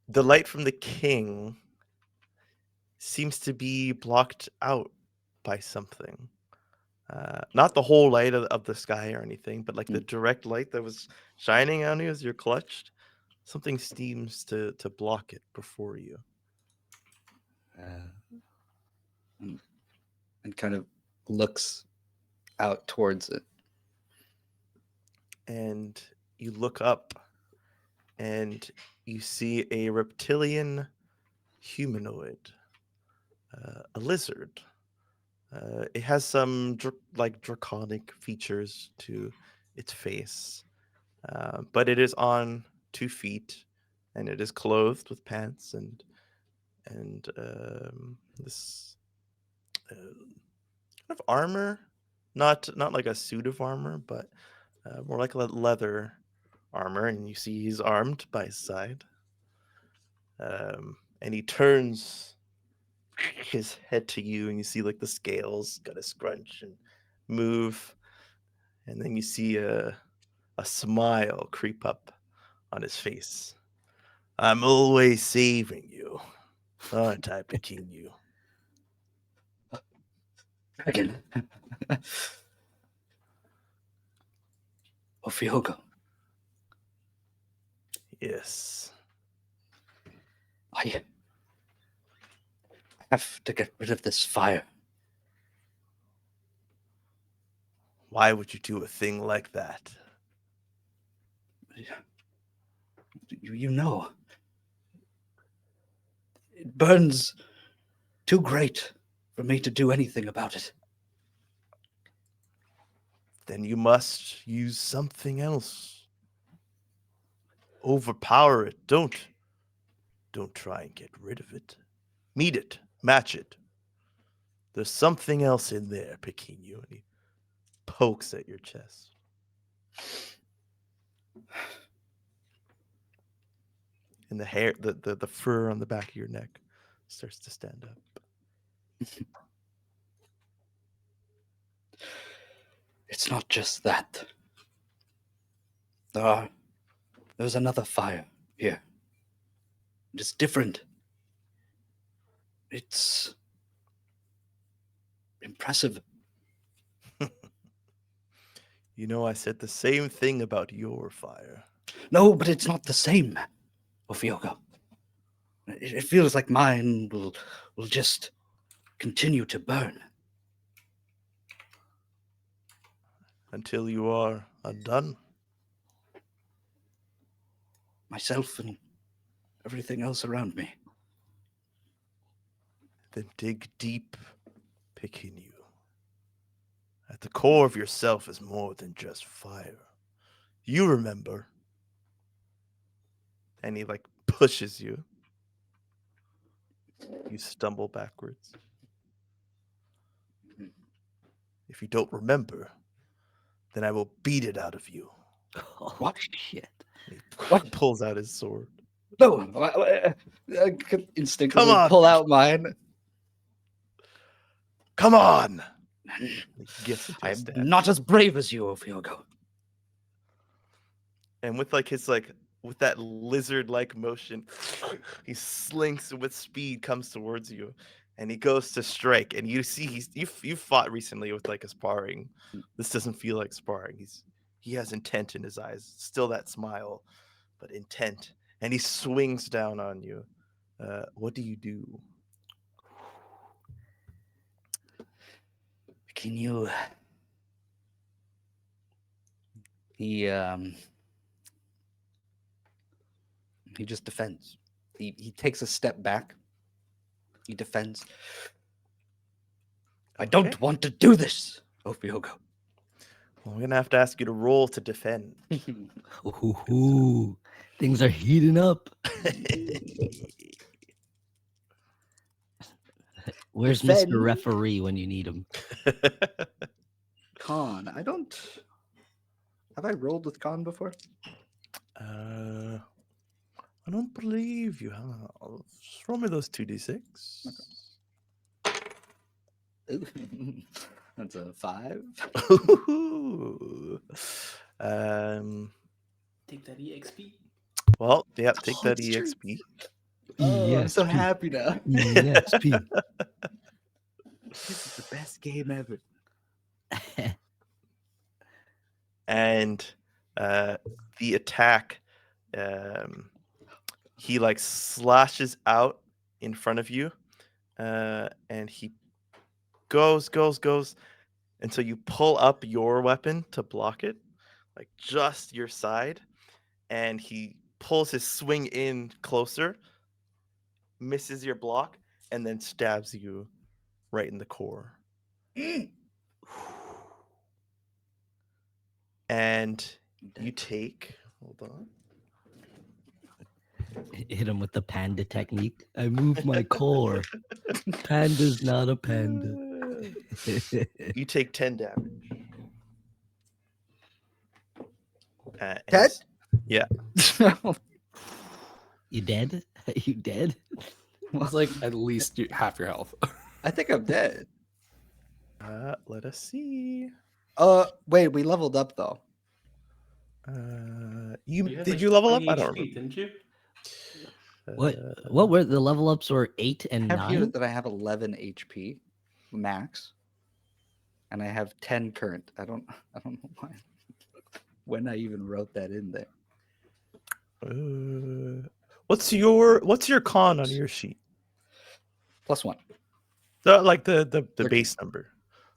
The light from the king seems to be blocked out by something. Not the whole light of the sky or anything, but like the direct light that was shining on you as you're clutched. Something seems to block it before you. And kind of looks out towards it. And you look up and you see a reptilian humanoid, a lizard, It has some draconic features to its face, but it is on 2 feet, and it is clothed with pants and this kind of armor, not like a suit of armor, but more like a leather armor. And you see he's armed by his side, and he turns his head to you, and you see like the scales gotta scrunch and move, and then you see a smile creep up on his face. I'm always saving you, aren't I, Pequeno? Again. Ophiogo, Yes. I have to get rid of this fire. Why would you do a thing like that? You know, it burns too great for me to do anything about it. Then you must use something else. Overpower it. Don't try and get rid of it. Meet it. Match it. There's something else in there, Pequeno. And he pokes at your chest. And the hair, the fur on the back of your neck starts to stand up. It's not just that. There's another fire here. It's different. It's impressive. You know, I said the same thing about your fire. No, but it's not the same, Ophiogo. It feels like mine will just continue to burn. Until you are undone. Myself and everything else around me. Then dig deep, Pequeno. At the core of yourself is more than just fire. You remember. And he like pushes you. You stumble backwards. If you don't remember, then I will beat it out of you. Oh, What? shit. And he What? pulls out his sword. No, I could instinctively Come on. pull out mine. Come on! He gets into a I'm stance. not as brave as you, Ophiogo. And with with that lizard-like motion, he slinks with speed, comes towards you, and he goes to strike. And you see you've fought recently with like a sparring. This doesn't feel like sparring. He has intent in his eyes, still that smile, but intent. And he swings down on you. What do you do? Can you? He just defends. He takes a step back. He defends. I don't Okay. want to do this, Ophiogo. Well, I'm gonna have to ask you to roll to defend. Ooh, things are heating up. Where's Defend. Mr. Referee when you need him? Con. I don't. Have I rolled with con before? I don't believe you have. Just roll me those 2d6. That's a 5. Take that EXP. Well, yeah, take Oh, that it's true. EXP. Oh, I'm so EXP. happy now. EXP. This is the best game ever. And the attack, he like slashes out in front of you, and he goes until you pull up your weapon to block it, like just your side, and he pulls his swing in closer, misses your block, and then stabs you right in the core. And you take. Hold on. Hit him with the panda technique. I move my core. Panda's not a panda. You take 10 damage. And Dead? yeah. You dead? You dead? It's like at least half your health. I think I'm dead. Let us see. Wait, we leveled up though. You had, did like, you level up? 20 I don't HP, remember. didn't you? What were the level ups? Were 8 and I have here 9? that I have 11 HP max, and I have 10 current. I don't know why. When I even wrote that in there. What's your con on your sheet? +1. Like the 13. base number.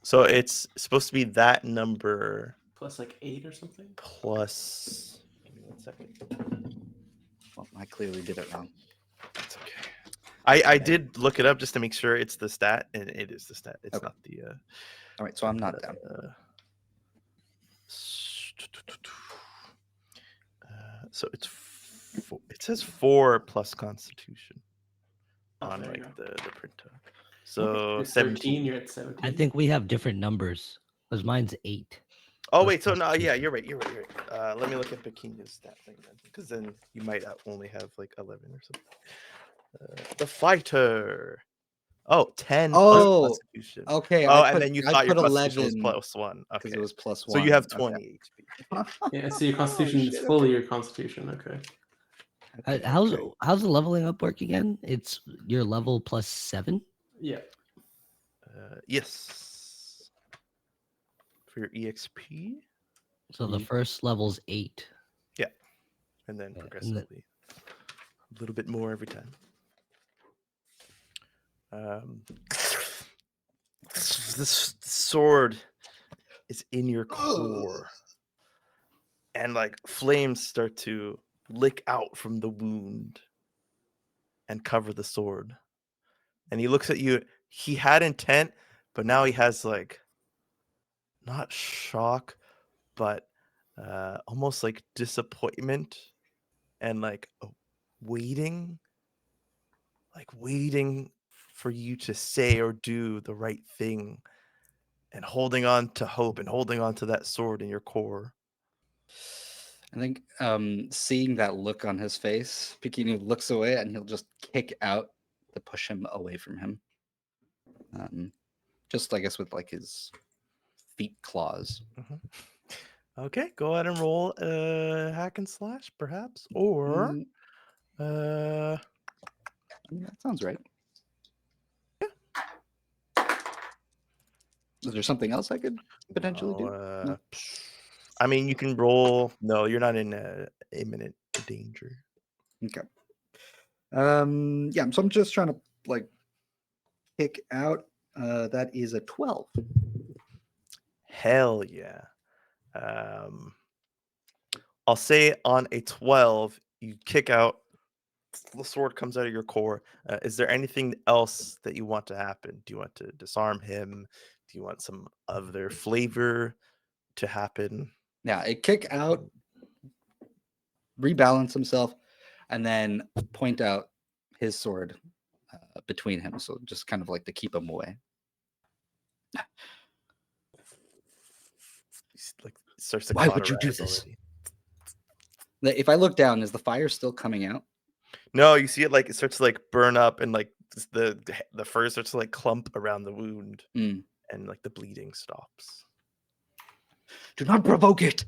So it's supposed to be that number Plus like 8 or something. plus. Give me 1 second. Well, I clearly did it wrong. That's okay. I did look it up just to make sure it's the stat, and it is the stat. It's Okay. not the. All right, so I'm not down. So it's it says 4 plus Constitution Oh, on there you like go. the printout. So You're 17. You're at 17. I think we have different numbers. Because mine's 8. Oh plus wait, so no, yeah, Constitution. you're right. Let me look at Bikini's stat thing then, because then you might only have like 11 or something. The fighter. Oh, 10 plus Oh, Constitution. okay. Oh, and then you I thought your put Constitution was 11 +1. because Okay, it was +1. so you have Okay. 20 HP. Yeah, so your constitution is shit, fully okay. your constitution. Okay. Okay, How's okay. how's the leveling up work again? It's your level +7. Yeah. Yes. For your EXP, So the first level's 8. and then Yeah, and progressively a little bit more every time. This sword is in your core, and like flames start to lick out from the wound and cover the sword. And he looks at you. He had intent, but now he has like not shock, but almost like disappointment and like waiting for you to say or do the right thing, and holding on to hope and holding on to that sword in your core. I think seeing that look on his face, Pikinu looks away and he'll just kick out to push him away from him. Just I guess with like his feet claws. Okay, go ahead and roll hack and slash, perhaps, or That sounds right. Is there something else I could potentially do? No? I mean, you can roll. No, you're not in imminent danger. Okay. Yeah, so I'm just trying to like kick out. That is a 12. Hell yeah. I'll say on a 12, you kick out. The sword comes out of your core. Is there anything else that you want to happen? Do you want to disarm him? Do you want some other flavor to happen? Yeah, it kick out, rebalance himself, and then point out his sword between him. So just kind of like to keep him away. Like starts to Why would you do cauterize this? already. If I look down, is the fire still coming out? No, you see it like it starts to like burn up, and like the fur starts to like clump around the wound, and like the bleeding stops. Do not provoke it.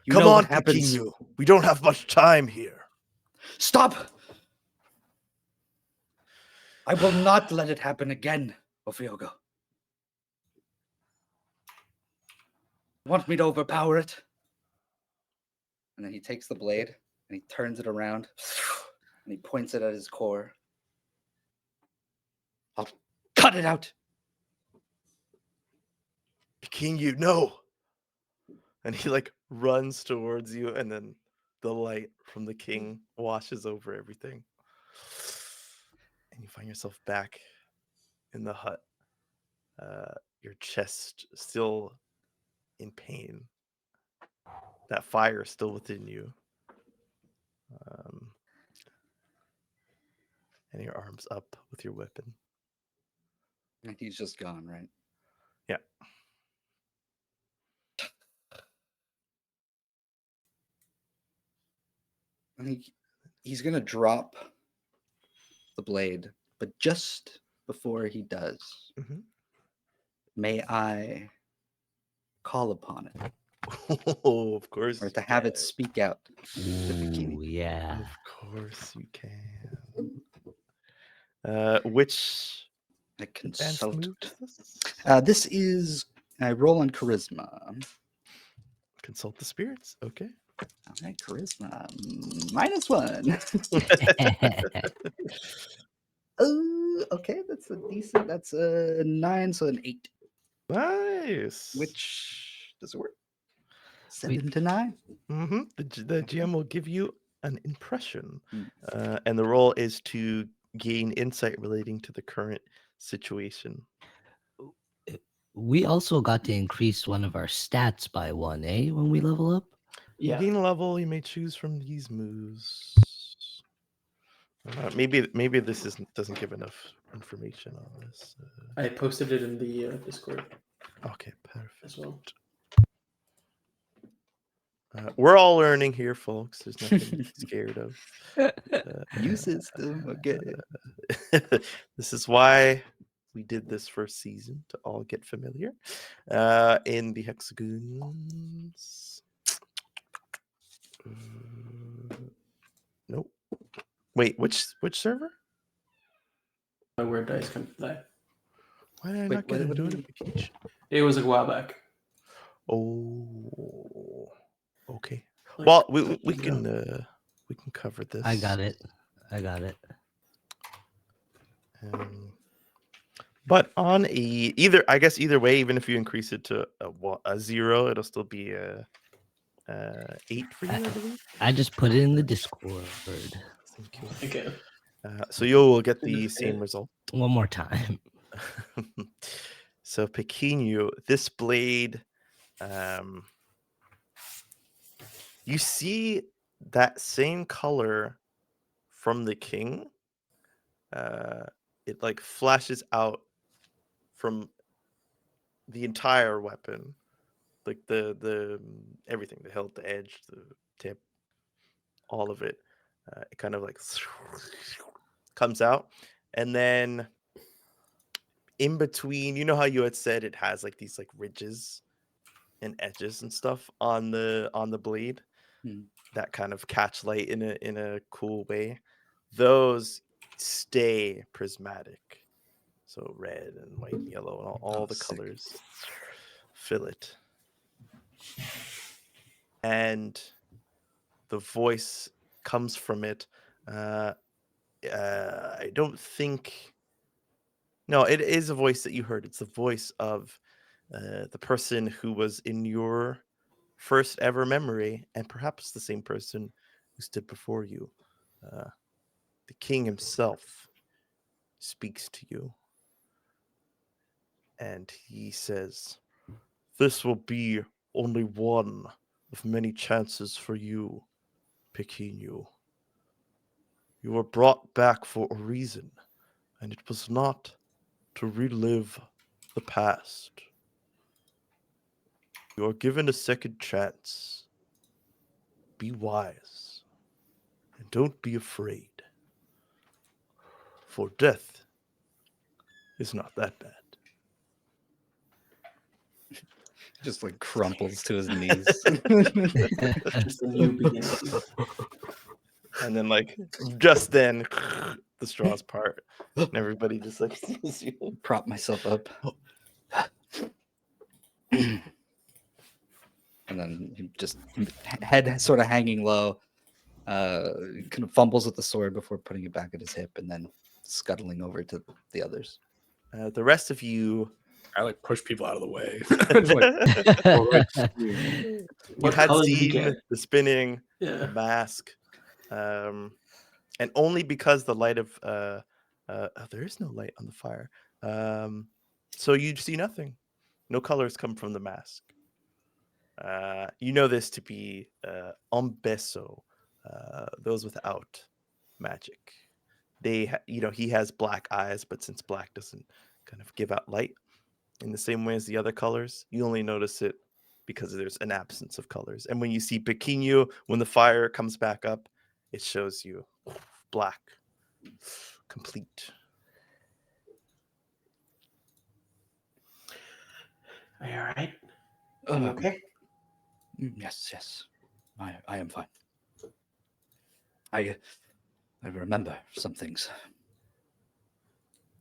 You Come know on, what happens. Pikinu. We don't have much time here. Stop! I will not let it happen again, Ophiogo. Want me to overpower it? And then he takes the blade and he turns it around and he points it at his core. I'll cut it out. Pikinu, no. And he like runs towards you, and then the light from the king washes over everything. And you find yourself back in the hut. your chest still in pain. That fire is still within you. And your arms up with your weapon. And he's just gone, right? Yeah. I think he's gonna drop the blade, but just before he does, may I call upon it, Oh, of course. or you to have it can. speak out? Ooh, yeah. Of course you can. Which I advanced consult. move is this? This is I roll on charisma. Consult the spirits. Okay. All right, charisma -1. Okay, that's a decent. That's a 9, so an 8. Nice. Which does it work? Wait. 7 to 9. The GM will give you an impression, Hmm. and the role is to gain insight relating to the current situation. We also got to increase one of our stats by 1, eh? When we level up. You Yeah. gain a level you may choose from these moves. Maybe this doesn't give enough information on this. I posted it in the Discord Okay, perfect. as well. We're all learning here, folks. There's nothing to be scared of. New system. Okay. This is why we did this first season, to all get familiar. In the hexagons. Nope. Wait, which server? My word dice come to die. Why did I Wait, not get a what do you- notification? It was like a while back. Oh, okay. Like, Well, a couple we days can ago. cover this. I got it. But on either way, even if you increase it to a 0, it'll still be a 8 for you, I believe. I just put it in the Discord. Thank you. Okay. So you will get Didn't the forget same it. result. One more time. So Pequeno, this blade, you see that same color from the king. It like flashes out from the entire weapon, like the everything, the hilt, the edge, the tip, all of it. It kind of like comes out, and then in between, you know how you had said it has like these like ridges and edges and stuff on the blade that kind of catch light in a cool way. Those stay prismatic, so red and white and yellow and all the sick. colors fill it. And the voice comes from it. I don't think. No, it is a voice that you heard. It's the voice of the person who was in your first ever memory, and perhaps the same person who stood before you. The king himself speaks to you, and he says, "This will be only one of many chances for you, Pequeno. You were brought back for a reason, and it was not to relive the past. You are given a second chance. Be wise, and don't be afraid. For death is not that bad." Just like crumples to his knees. Just a new beginning. And then, like, just then, the straws part, and everybody just like sees you. Prop myself up. And then he just head sort of hanging low, kind of fumbles with the sword before putting it back at his hip, and then scuttling over to the others. The rest of you, I like push people out of the way. you What had color did you seen get? the spinning, the Yeah. mask, and only because the light of there is no light on the fire, so you see nothing. No colors come from the mask. You know this to be Ombeso, those without magic. He has black eyes, but since black doesn't kind of give out light in the same way as the other colors, you only notice it because there's an absence of colors. And when you see Pequeno, when the fire comes back up, it shows you black, complete. Are you all right? Are you okay? Yes. I am fine. I remember some things.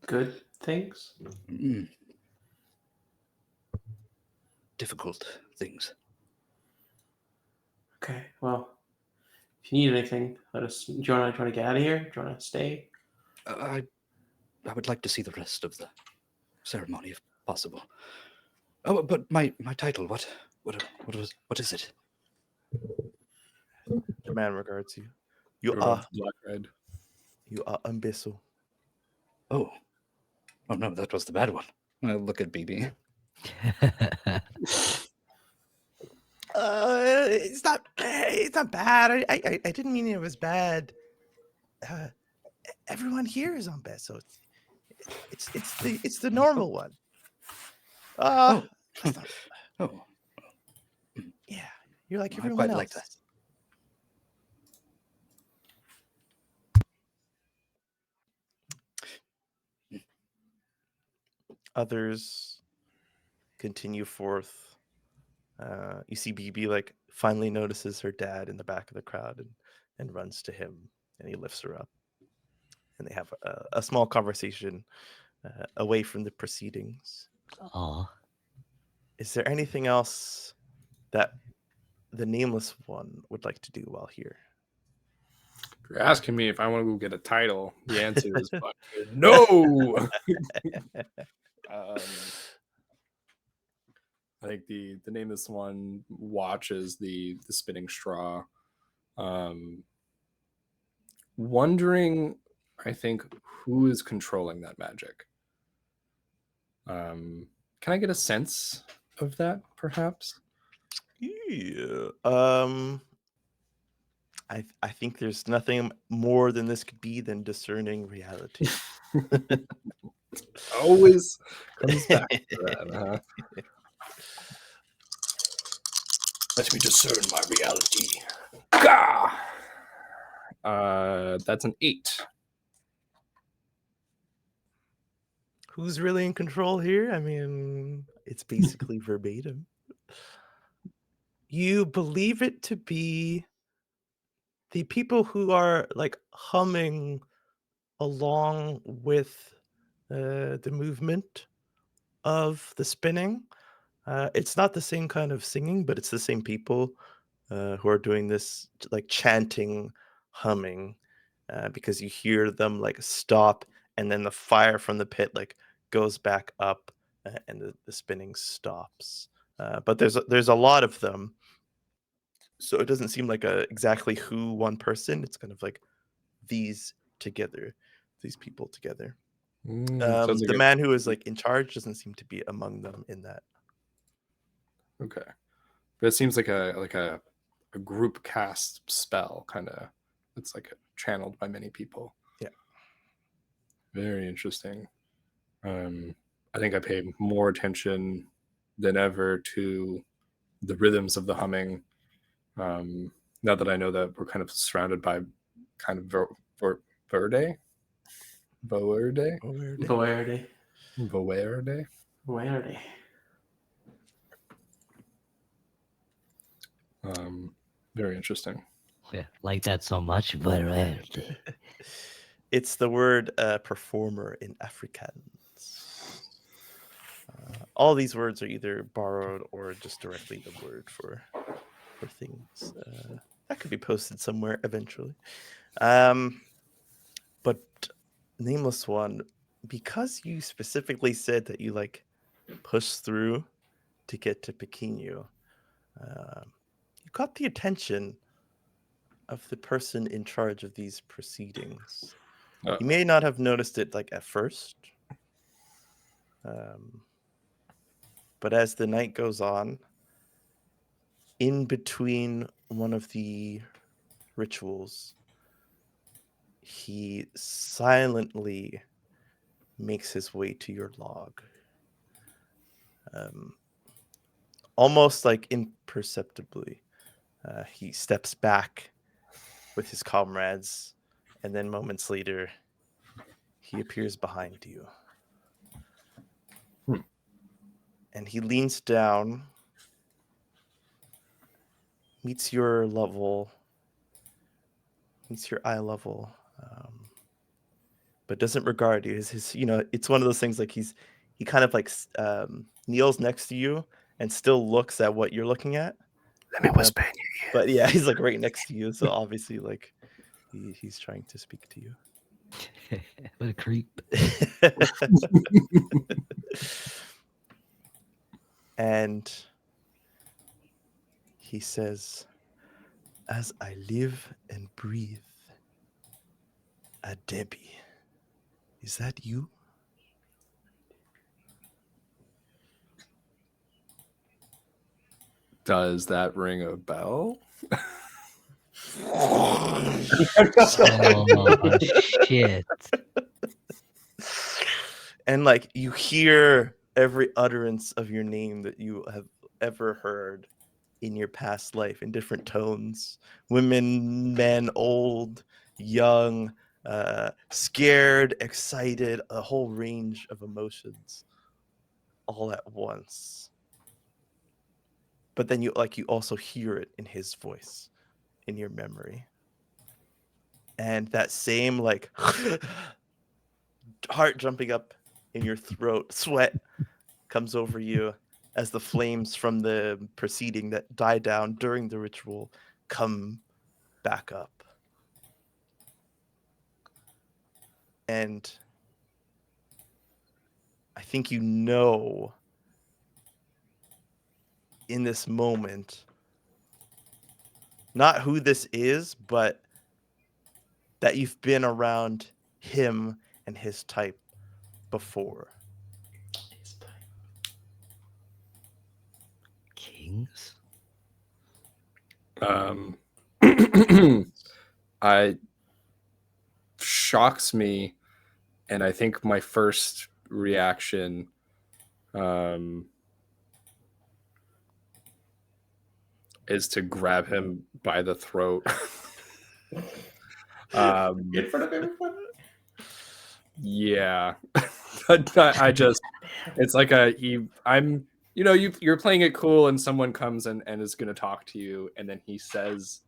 Good things? Difficult things. Okay, well, if you need anything, let us. Do you want to try to get out of here? Do you want to stay? I would like to see the rest of the ceremony if possible. Oh, but my title, what is it? The man regards you. You Everyone's are black red. Umbeso. Oh no, that was the bad one. I look at BB. It's not bad. I didn't mean it was bad. Everyone here is Umbeso. It's the normal one. Oh. That's not- Oh, yeah, you're like I everyone quite else. like that. Others continue forth. You see BB like finally notices her dad in the back of the crowd and runs to him, and he lifts her up, and they have a small conversation away from the proceedings. Aw. Is there anything else that the nameless one would like to do while here? If you're asking me if I want to go get a title, the answer is fucking no. I think the nameless one watches the spinning straw, wondering, I think, who is controlling that magic. Can I get a sense of that, perhaps? Yeah. I think there's nothing more than this could be than discerning reality. Always comes back to that, huh? Let me discern my reality. Gah! That's an 8. Who's really in control here? I mean, it's basically verbatim. You believe it to be the people who are like humming along with the movement of the spinning. It's not the same kind of singing, but it's the same people who are doing this like chanting, humming, because you hear them like stop, and then the fire from the pit like goes back up, and the spinning stops. But there's a lot of them, so it doesn't seem like exactly who one person. It's kind of like these together, these people together. Sounds like The man who is like in charge doesn't seem to be among them in that. okay, but it seems like a group cast spell, kind of. It's like channeled by many people. Yeah, very interesting. I think I pay more attention than ever to the rhythms of the humming. Now that I know that we're kind of surrounded by kind of Verde. Very interesting. Yeah, like that so much, but it's the word performer in Afrikaans. All these words are either borrowed or just directly the word for things. That could be posted somewhere eventually. But nameless one, because you specifically said that you like push through to get to Pequeno, you got the attention of the person in charge of these proceedings. You may not have noticed it like at first, But as the night goes on, in between one of the rituals, he silently makes his way to your log. Almost like imperceptibly, he steps back with his comrades, and then moments later, he appears behind you. And he leans down, meets your level, meets your eye level, but doesn't regard you. His it's one of those things like he kind of like kneels next to you and still looks at what you're looking at. Let me whisper in your ear. But yeah, he's like right next to you, so obviously like he's trying to speak to you. What a creep. And he says, "As I live and breathe, a Debbie. Is that you?" Does that ring a bell? Oh, shit. And like you hear every utterance of your name that you have ever heard in your past life in different tones. Women, men, old, young, scared, excited, a whole range of emotions all at once. But then you also hear it in his voice, in your memory. And that same like heart jumping up in your throat, sweat comes over you as the flames from the proceeding that die down during the ritual come back up. And I think you know in this moment not who this is, but that you've been around him and his type before. Kings? I shocks me, and I think my first reaction is to grab him by the throat. In front of everyone? Yeah. I just, it's like you're playing it cool, and someone comes and is going to talk to you, and then he says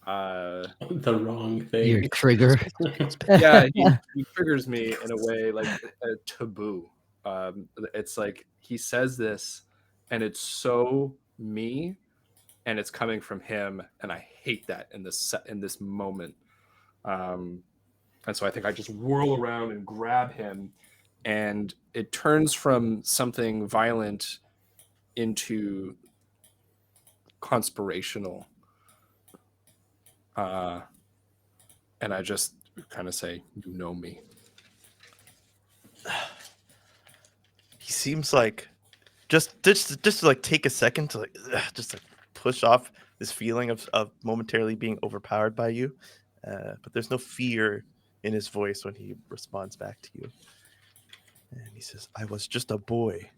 The wrong thing. Your trigger. yeah, he triggers me in a way like a taboo. It's like he says this, and it's so me, and it's coming from him, and I hate that in this moment. And so I think I just whirl around and grab him, and it turns from something violent into conspirational. And I just kind of say, "You know me." He seems like just to like take a second to like just like push off this feeling of momentarily being overpowered by you, but there's no fear in his voice when he responds back to you, and he says, "I was just a boy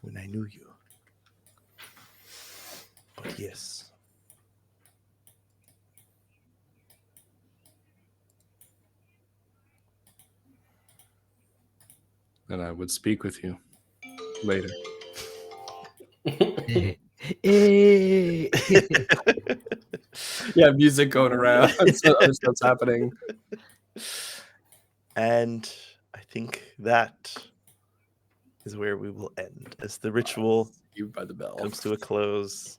when I knew you, but yes." And I would speak with you later. Yeah, music going around. So other stuff's happening. And I think that is where we will end as the ritual You by the bell. comes to a close.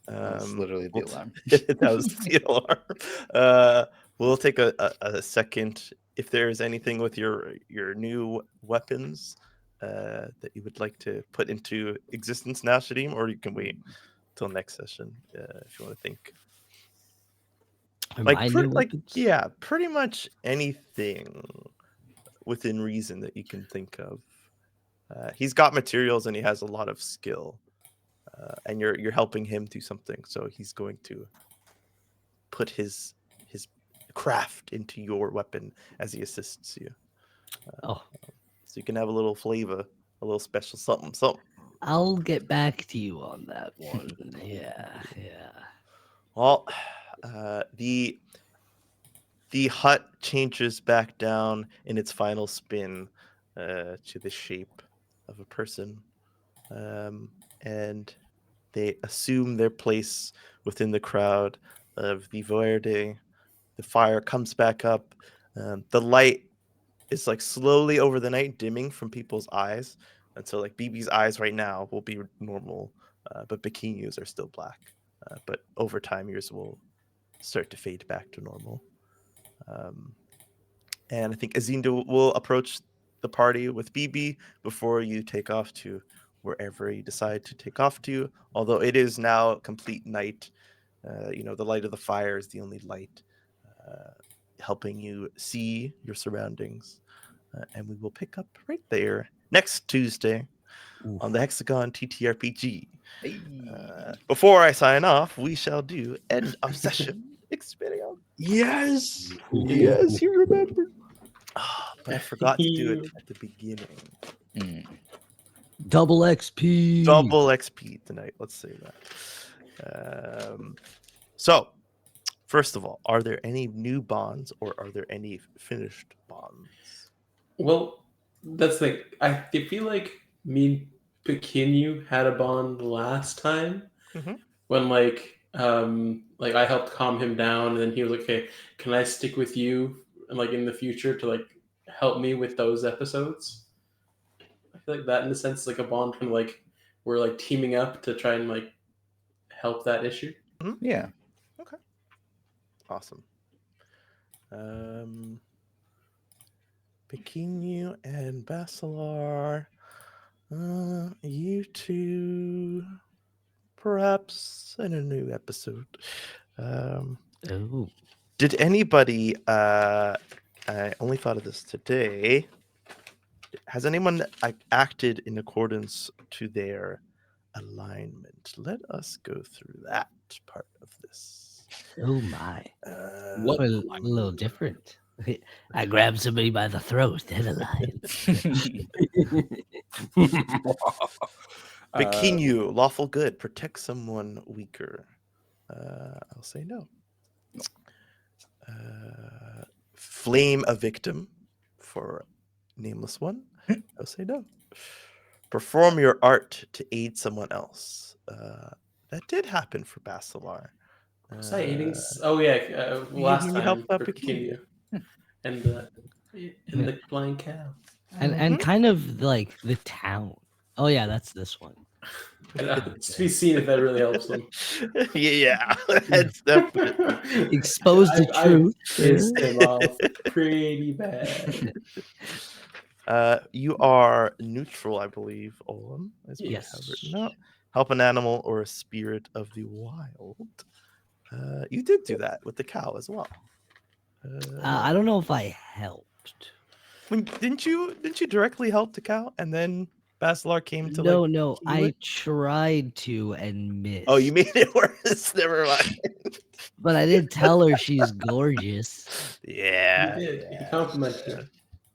That's literally the alarm. That was the alarm. We'll take a second. If there's anything with your new weapons that you would like to put into existence now, Shadim, or you can wait till next session if you want to think. My new weapons? Yeah, pretty much anything within reason that you can think of. He's got materials and he has a lot of skill, and you're helping him do something. So he's going to put his craft into your weapon as he assists you. Oh, So you can have a little flavor, a little special something, something. I'll get back to you on that one. Yeah. Well, the hut changes back down in its final spin to the shape of a person, and they assume their place within the crowd of the Verde. The fire comes back up. The light is like slowly over the night dimming from people's eyes, and so like BB's eyes right now will be normal, but Bikinu's are still black. But over time, yours will start to fade back to normal. And I think Azinda will approach the party with BB before you take off to wherever you decide to take off to. Although it is now complete night, the light of the fire is the only light helping you see your surroundings. And we will pick up right there next Tuesday on the Hexagon TTRPG. Before I sign off, we shall do end of session experience. Yes. Yes, you remember. But I forgot to do it at the beginning. Double XP. Double XP tonight. Let's say that. So, first of all, are there any new bonds or are there any finished bonds? Well, that's the I feel like me and Pekinu had a bond last time when like I helped calm him down, and then he was like, "Hey, can I stick with you and like in the future to like help me with those episodes?" I feel like that in a sense like a bond kind of like we're like teaming up to try and like help that issue. Yeah. Okay. Awesome. Pekinu and Basilar. You two, perhaps in a new episode. Did anybody? I only thought of this today. Has anyone acted in accordance to their alignment? Let us go through that part of this. Oh my. What A little different. I grabbed somebody by the throat. Then a lion. Bikinu, lawful good, protect someone weaker. I'll say no. Flame a victim for nameless one. I'll say no. Perform your art to aid someone else. That did happen for Basilar. Was I aiding? Oh yeah, last you time helped for Pekinu. Pekinu and the blind cow. And kind of like the town. Oh yeah, that's this one. It's to be seen if that really helps them. Yeah, that's definitely Expose the truth. Pissed him off pretty bad. You are neutral, I believe, Olam, as we Yes. have written out. Help an animal or a spirit of the wild. You did do that with the cow as well. I don't know if I helped. Didn't you directly help the cow and then Basilar came to No, heal I it? tried to and missed. Oh, you made it worse. Never mind. But I did tell her she's gorgeous. Yeah. He did. He complimented her.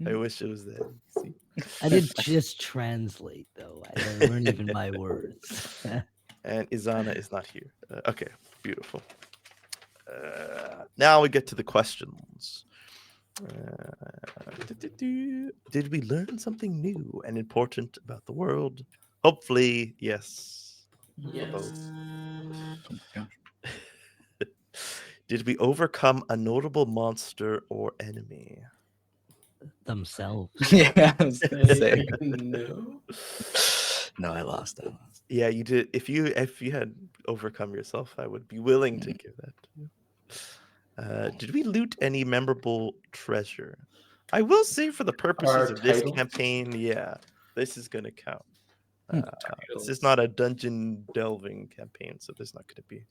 I wish it was that easy. I did just translate though. They weren't even my words. And Izana is not here. Okay, beautiful. Now we get to the questions. Did we learn something new and important about the world? Hopefully, yes. Yes. Both. Did we overcome a notable monster or enemy? Themselves. Yeah, I was gonna say. No. No, I lost. Yeah, you did. If you had overcome yourself, I would be willing to give that to you. Did we loot any memorable treasure? I will say, for the purposes Our of this title? campaign, yeah, this is going to count. This is not a dungeon delving campaign, so there's not going to be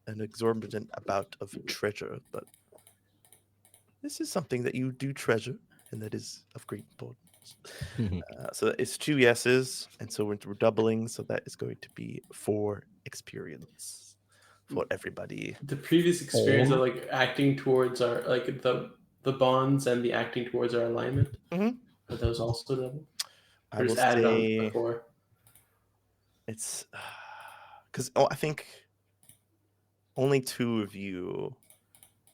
an exorbitant amount of treasure, but this is something that you do treasure and that is of great importance. So it's 2 yeses, and so we're doubling. So that is going to be 4 experience for everybody. The previous experience of like acting towards our like the bonds and the acting towards our alignment. Mhm. Are those also double? I Or will just added on say before? it's because I think only 2 of you,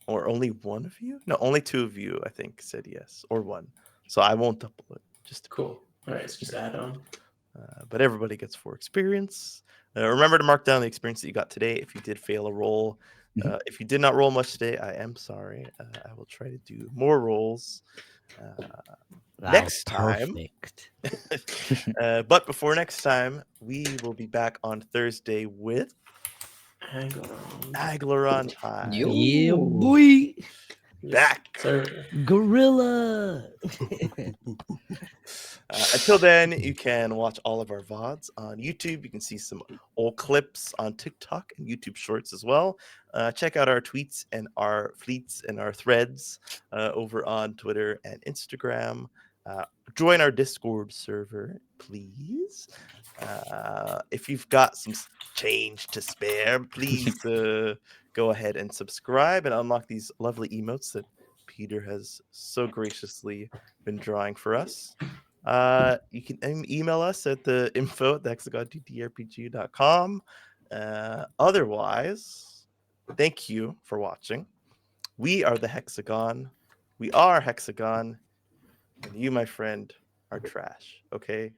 or only 1 of you? No, only 2 of you, I think, said yes, or 1. So I won't double it. Just to be Cool. All right, so just fair. add on. But everybody gets 4 experience. Remember to mark down the experience that you got today. If you did fail a roll, if you did not roll much today, I am sorry. I will try to do more rolls next time. Perfect. But before next time, we will be back on Thursday with Hang on. Aglaron time. Yeah, Yo. boy. Back. Sir. Gorilla. Until then, you can watch all of our VODs on YouTube. You can see some old clips on TikTok and YouTube Shorts as well. Check out our tweets and our fleets and our threads over on Twitter and Instagram. Join our Discord server, please. If you've got some change to spare, please go ahead and subscribe and unlock these lovely emotes that Peter has so graciously been drawing for us. You can email us at the info at TheHexagonTTRPG.com. Otherwise, thank you for watching. We are the Hexagon. We are Hexagon. And you, my friend, are trash. Okay?